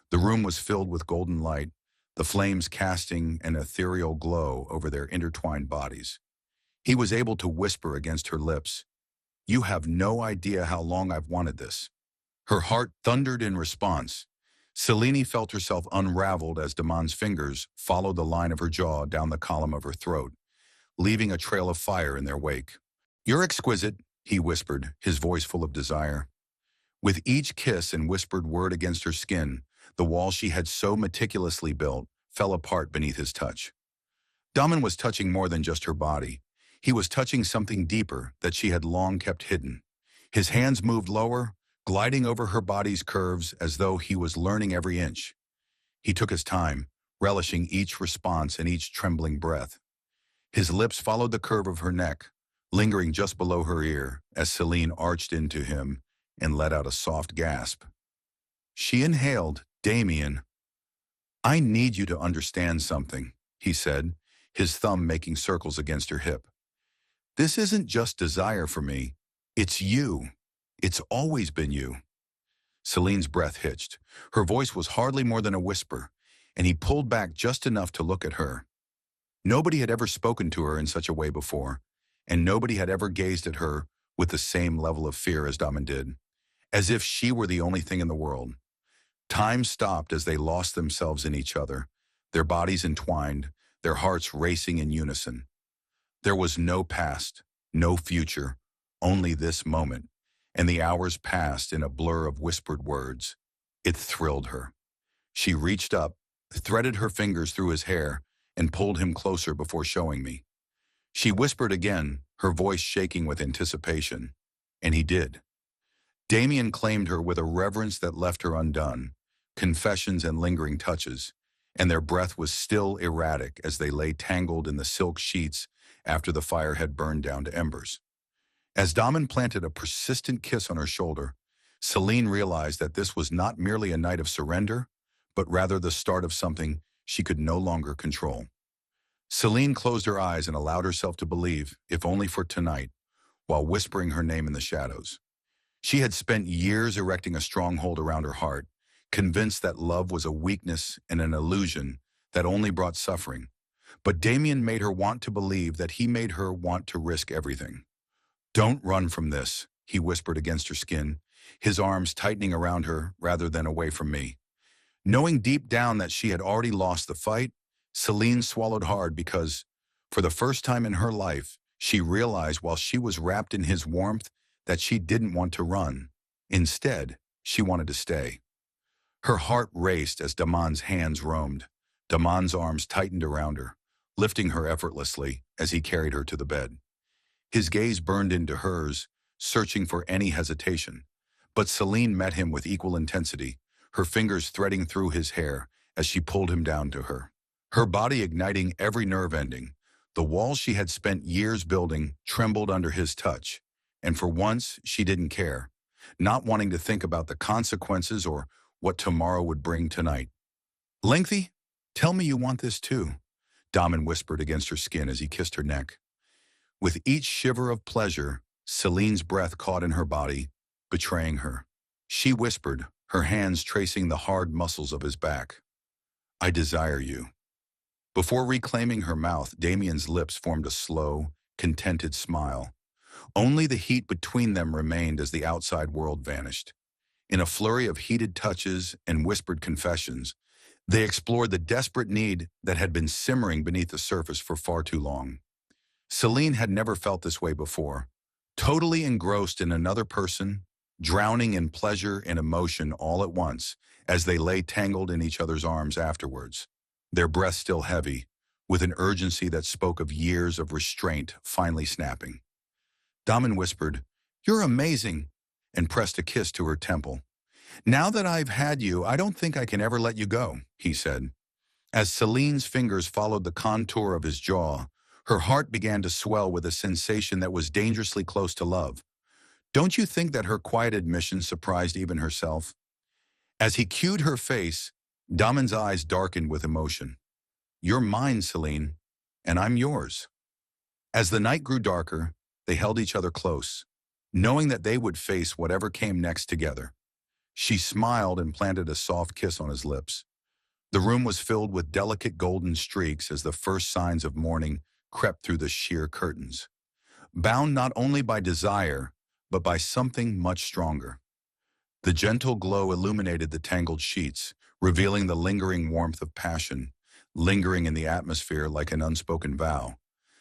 The room was filled with golden light, the flames casting an ethereal glow over their intertwined bodies. He was able to whisper against her lips, "You have no idea how long I've wanted this." Her heart thundered in response. Celine felt herself unraveled as Damon's fingers followed the line of her jaw down the column of her throat, leaving a trail of fire in their wake. "You're exquisite," he whispered, his voice full of desire. With each kiss and whispered word against her skin, the wall she had so meticulously built fell apart beneath his touch. Daman was touching more than just her body. He was touching something deeper that she had long kept hidden. His hands moved lower, gliding over her body's curves as though he was learning every inch. He took his time, relishing each response and each trembling breath. His lips followed the curve of her neck, lingering just below her ear as Celine arched into him and let out a soft gasp. She inhaled, "Damien, I need you to understand something," he said, his thumb making circles against her hip. "This isn't just desire for me. It's you. It's always been you." Celine's breath hitched. Her voice was hardly more than a whisper, and he pulled back just enough to look at her. Nobody had ever spoken to her in such a way before, and nobody had ever gazed at her with the same level of fear as Daman did, as if she were the only thing in the world. Time stopped as they lost themselves in each other, their bodies entwined, their hearts racing in unison. There was no past, no future, only this moment, and the hours passed in a blur of whispered words. It thrilled her. She reached up, threaded her fingers through his hair, and pulled him closer before showing me. She whispered again, her voice shaking with anticipation. And he did. Damien claimed her with a reverence that left her undone, confessions and lingering touches, and their breath was still erratic as they lay tangled in the silk sheets after the fire had burned down to embers. As Daman planted a persistent kiss on her shoulder, Celine realized that this was not merely a night of surrender, but rather the start of something she could no longer control. Celine closed her eyes and allowed herself to believe, if only for tonight, while whispering her name in the shadows. She had spent years erecting a stronghold around her heart, convinced that love was a weakness and an illusion that only brought suffering. But Damien made her want to believe that he made her want to risk everything. "Don't run from this," he whispered against her skin, his arms tightening around her rather than away from me. Knowing deep down that she had already lost the fight, Celine swallowed hard because, for the first time in her life, she realized while she was wrapped in his warmth that she didn't want to run. Instead, she wanted to stay. Her heart raced as Daman's hands roamed. Daman's arms tightened around her, lifting her effortlessly as he carried her to the bed. His gaze burned into hers, searching for any hesitation. But Celine met him with equal intensity, her fingers threading through his hair as she pulled him down to her. Her body igniting every nerve ending. The walls she had spent years building trembled under his touch. And for once, she didn't care, not wanting to think about the consequences or what tomorrow would bring tonight. "Lengthy? Tell me you want this too," Daman whispered against her skin as he kissed her neck. With each shiver of pleasure, Celine's breath caught in her body, betraying her. She whispered, her hands tracing the hard muscles of his back. "I desire you." Before reclaiming her mouth, Damien's lips formed a slow, contented smile. Only the heat between them remained as the outside world vanished. In a flurry of heated touches and whispered confessions, they explored the desperate need that had been simmering beneath the surface for far too long. Celine had never felt this way before, totally engrossed in another person, drowning in pleasure and emotion all at once as they lay tangled in each other's arms afterwards, their breath still heavy, with an urgency that spoke of years of restraint finally snapping. Daman whispered, "You're amazing," and pressed a kiss to her temple. "Now that I've had you, I don't think I can ever let you go," he said. As Celine's fingers followed the contour of his jaw, her heart began to swell with a sensation that was dangerously close to love. Don't you think that her quiet admission surprised even herself? As he cued her face, Daman's eyes darkened with emotion. "You're mine, Celine, and I'm yours." As the night grew darker, they held each other close, knowing that they would face whatever came next together. She smiled and planted a soft kiss on his lips. The room was filled with delicate golden streaks as the first signs of morning crept through the sheer curtains, bound not only by desire, but by something much stronger. The gentle glow illuminated the tangled sheets, revealing the lingering warmth of passion, lingering in the atmosphere like an unspoken vow.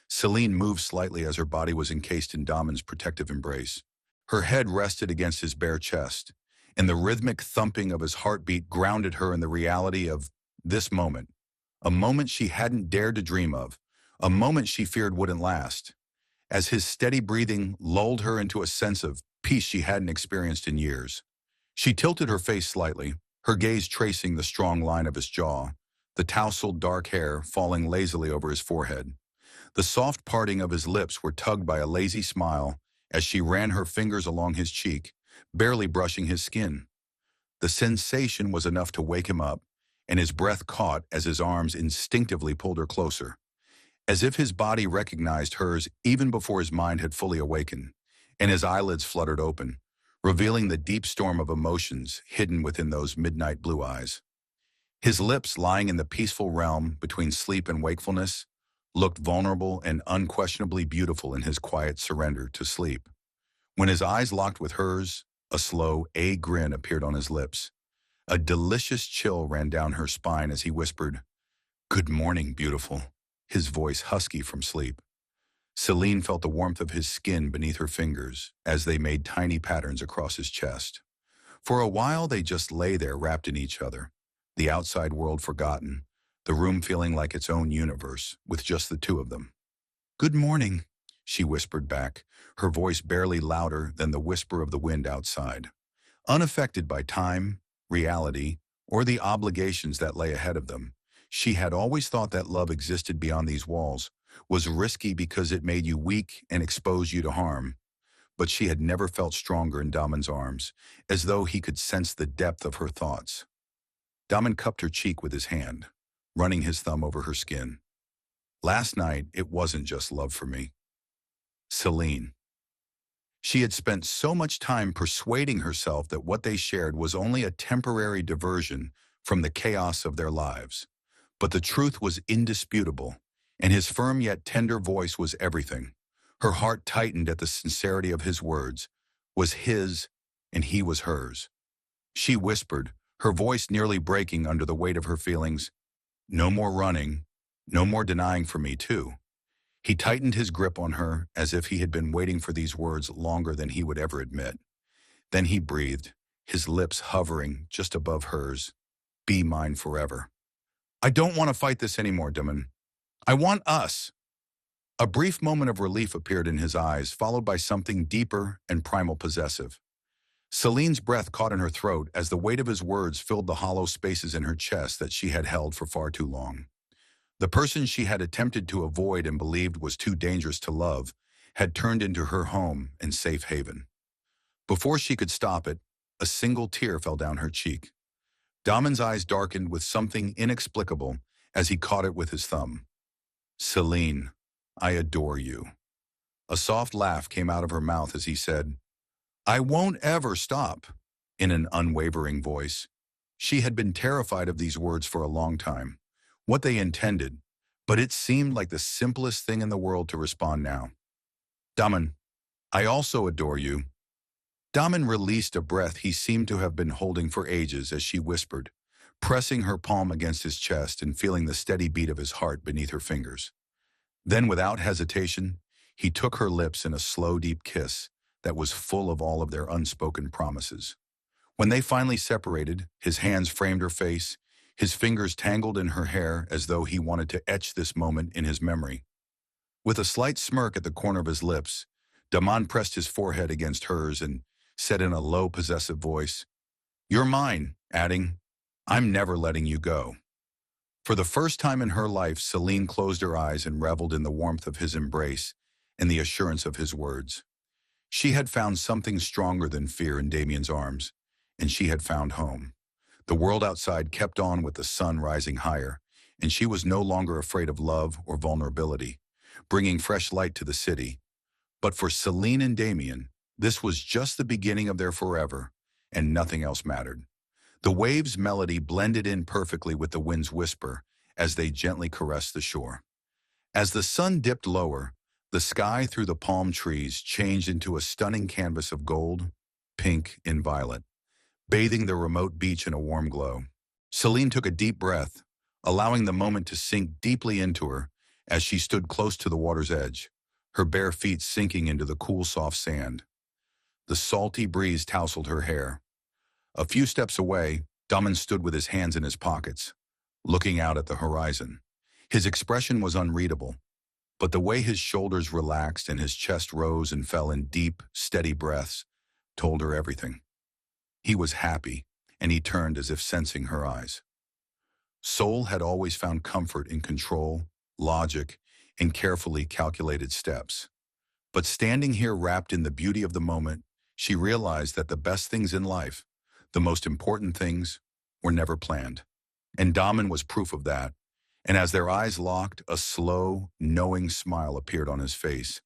Celine moved slightly as her body was encased in Daman's protective embrace. Her head rested against his bare chest, and the rhythmic thumping of his heartbeat grounded her in the reality of this moment, a moment she hadn't dared to dream of, a moment she feared wouldn't last. As his steady breathing lulled her into a sense of peace she hadn't experienced in years. She tilted her face slightly, her gaze tracing the strong line of his jaw, the tousled dark hair falling lazily over his forehead. The soft parting of his lips were tugged by a lazy smile as she ran her fingers along his cheek, barely brushing his skin. The sensation was enough to wake him up, and his breath caught as his arms instinctively pulled her closer, as if his body recognized hers even before his mind had fully awakened, and his eyelids fluttered open, revealing the deep storm of emotions hidden within those midnight blue eyes. His lips, lying in the peaceful realm between sleep and wakefulness, looked vulnerable and unquestionably beautiful in his quiet surrender to sleep. When his eyes locked with hers, a slow grin appeared on his lips. A delicious chill ran down her spine as he whispered, "Good morning, beautiful," his voice husky from sleep. Celine felt the warmth of his skin beneath her fingers as they made tiny patterns across his chest. For a while, they just lay there wrapped in each other, the outside world forgotten, the room feeling like its own universe, with just the two of them. "Good morning," she whispered back, her voice barely louder than the whisper of the wind outside. Unaffected by time, reality, or the obligations that lay ahead of them, she had always thought that love existed beyond these walls, was risky because it made you weak and exposed you to harm. But she had never felt stronger in Damon's arms, as though he could sense the depth of her thoughts. Damon cupped her cheek with his hand, running his thumb over her skin. "Last night, it wasn't just love for me. Celine." She had spent so much time persuading herself that what they shared was only a temporary diversion from the chaos of their lives. But the truth was indisputable, and his firm yet tender voice was everything. Her heart tightened at the sincerity of his words, was his, and he was hers. She whispered, her voice nearly breaking under the weight of her feelings, "No more running, no more denying for me too." He tightened his grip on her as if he had been waiting for these words longer than he would ever admit. Then he breathed, his lips hovering just above hers, "Be mine forever." "I don't want to fight this anymore, Damon. I want us." A brief moment of relief appeared in his eyes, followed by something deeper and primal possessive. Celine's breath caught in her throat as the weight of his words filled the hollow spaces in her chest that she had held for far too long. The person she had attempted to avoid and believed was too dangerous to love had turned into her home and safe haven. Before she could stop it, a single tear fell down her cheek. Damon's eyes darkened with something inexplicable as he caught it with his thumb. "Celine, I adore you." A soft laugh came out of her mouth as he said, "I won't ever stop," in an unwavering voice. She had been terrified of these words for a long time, what they intended, but it seemed like the simplest thing in the world to respond now. "Damon, I also adore you." Damon released a breath he seemed to have been holding for ages as she whispered, pressing her palm against his chest and feeling the steady beat of his heart beneath her fingers. Then, without hesitation, he took her lips in a slow, deep kiss that was full of all of their unspoken promises. When they finally separated, his hands framed her face, his fingers tangled in her hair as though he wanted to etch this moment in his memory. With a slight smirk at the corner of his lips, Damon pressed his forehead against hers and said in a low, possessive voice, "You're mine," adding, "I'm never letting you go." For the first time in her life, Celine closed her eyes and reveled in the warmth of his embrace and the assurance of his words. She had found something stronger than fear in Damien's arms, and she had found home. The world outside kept on with the sun rising higher, and she was no longer afraid of love or vulnerability, bringing fresh light to the city. But for Celine and Damien, this was just the beginning of their forever, and nothing else mattered. The waves' melody blended in perfectly with the wind's whisper as they gently caressed the shore. As the sun dipped lower, the sky through the palm trees changed into a stunning canvas of gold, pink, and violet, bathing the remote beach in a warm glow. Celine took a deep breath, allowing the moment to sink deeply into her as she stood close to the water's edge, her bare feet sinking into the cool, soft sand. The salty breeze tousled her hair. A few steps away, Damon stood with his hands in his pockets, looking out at the horizon. His expression was unreadable, but the way his shoulders relaxed and his chest rose and fell in deep, steady breaths told her everything. He was happy, and he turned as if sensing her eyes. Soul had always found comfort in control, logic, and carefully calculated steps. But standing here wrapped in the beauty of the moment, she realized that the best things in life, the most important things, were never planned. And Damon was proof of that. And as their eyes locked, a slow, knowing smile appeared on his face.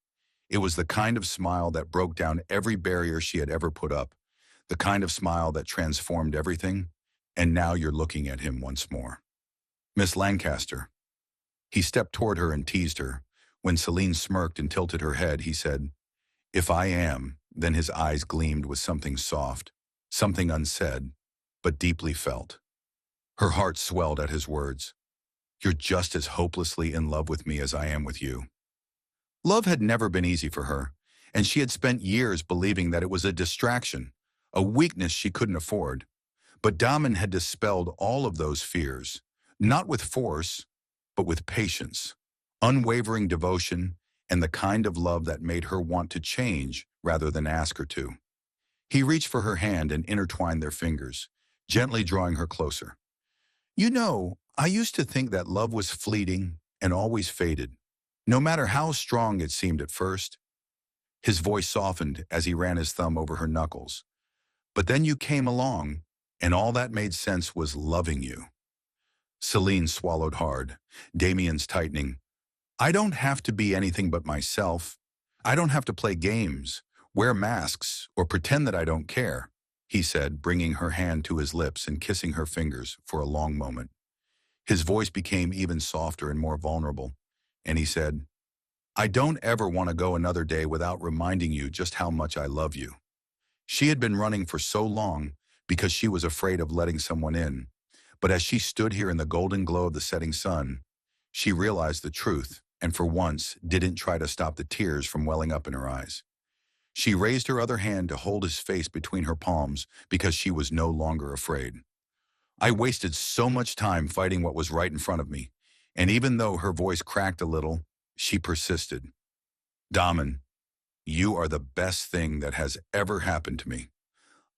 It was the kind of smile that broke down every barrier she had ever put up, the kind of smile that transformed everything. And now you're looking at him once more. "Miss Lancaster." He stepped toward her and teased her. When Celine smirked and tilted her head, he said, "If I am," then his eyes gleamed with something soft, something unsaid, but deeply felt. Her heart swelled at his words. "You're just as hopelessly in love with me as I am with you." Love had never been easy for her, and she had spent years believing that it was a distraction, a weakness she couldn't afford. But Daman had dispelled all of those fears, not with force, but with patience, unwavering devotion, and the kind of love that made her want to change rather than ask her to. He reached for her hand and intertwined their fingers, gently drawing her closer. "You know, I used to think that love was fleeting and always faded, no matter how strong it seemed at first." His voice softened as he ran his thumb over her knuckles. "But then you came along, and all that made sense was loving you." Celine swallowed hard, Damien's tightening. "I don't have to be anything but myself. I don't have to play games, wear masks, or pretend that I don't care," he said, bringing her hand to his lips and kissing her fingers for a long moment. His voice became even softer and more vulnerable, and he said, "I don't ever want to go another day without reminding you just how much I love you." She had been running for so long because she was afraid of letting someone in, but as she stood here in the golden glow of the setting sun, she realized the truth and for once didn't try to stop the tears from welling up in her eyes. She raised her other hand to hold his face between her palms because she was no longer afraid. "I wasted so much time fighting what was right in front of me," and even though her voice cracked a little, she persisted. "Daman, you are the best thing that has ever happened to me.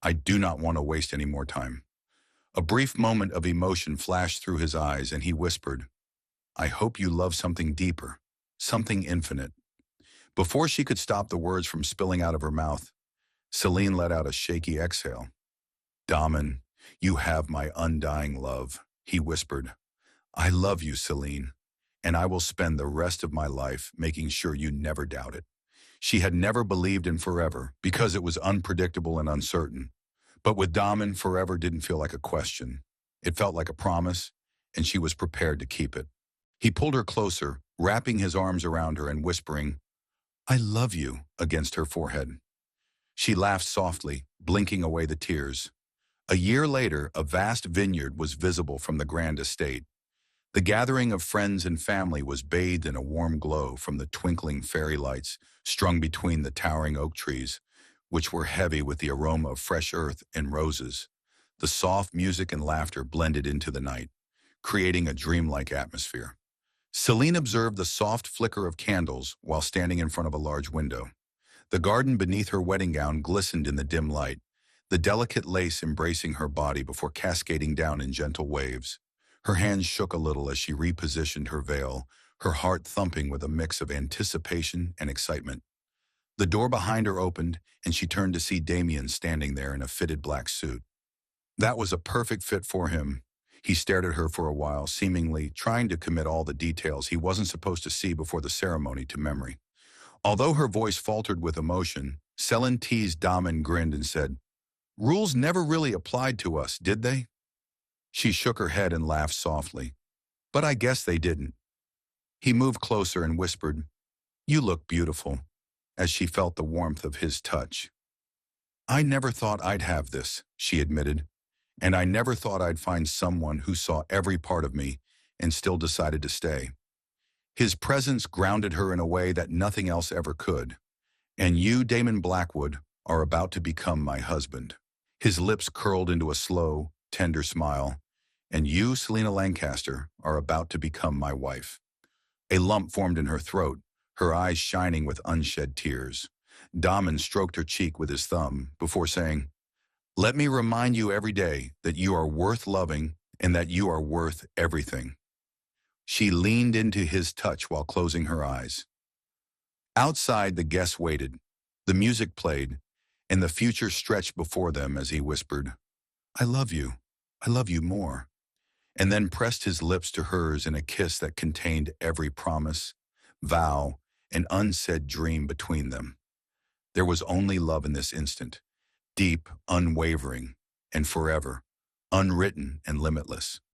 I do not want to waste any more time." A brief moment of emotion flashed through his eyes, and he whispered, "I hope you love something deeper, something infinite." Before she could stop the words from spilling out of her mouth, Celine let out a shaky exhale. "Daman, you have my undying love," he whispered. "I love you, Celine, and I will spend the rest of my life making sure you never doubt it." She had never believed in forever because it was unpredictable and uncertain. But with Daman, forever didn't feel like a question. It felt like a promise, and she was prepared to keep it. He pulled her closer, wrapping his arms around her and whispering, "I love you," against her forehead. She laughed softly, blinking away the tears. A year later, a vast vineyard was visible from the grand estate. The gathering of friends and family was bathed in a warm glow from the twinkling fairy lights strung between the towering oak trees, which were heavy with the aroma of fresh earth and roses. The soft music and laughter blended into the night, creating a dreamlike atmosphere. Celine observed the soft flicker of candles while standing in front of a large window. The garden beneath her wedding gown glistened in the dim light, the delicate lace embracing her body before cascading down in gentle waves. Her hands shook a little as she repositioned her veil, her heart thumping with a mix of anticipation and excitement. The door behind her opened, and she turned to see Damien standing there in a fitted black suit. That was a perfect fit for him. He stared at her for a while, seemingly trying to commit all the details he wasn't supposed to see before the ceremony to memory. Although her voice faltered with emotion, Celine teased Daman grinned and said, "Rules never really applied to us, did they?" She shook her head and laughed softly. "But I guess they didn't." He moved closer and whispered, "You look beautiful," as she felt the warmth of his touch. "I never thought I'd have this," she admitted, "and I never thought I'd find someone who saw every part of me and still decided to stay." His presence grounded her in a way that nothing else ever could. "And you, Damon Blackwood, are about to become my husband." His lips curled into a slow, tender smile. "And you, Selena Lancaster, are about to become my wife." A lump formed in her throat, her eyes shining with unshed tears. Daman stroked her cheek with his thumb before saying, "Let me remind you every day that you are worth loving and that you are worth everything." She leaned into his touch while closing her eyes. Outside, the guests waited. The music played, and the future stretched before them as he whispered, "I love you. I love you more," and then pressed his lips to hers in a kiss that contained every promise, vow, and unsaid dream between them. There was only love in this instant, deep, unwavering, and forever, unwritten and limitless.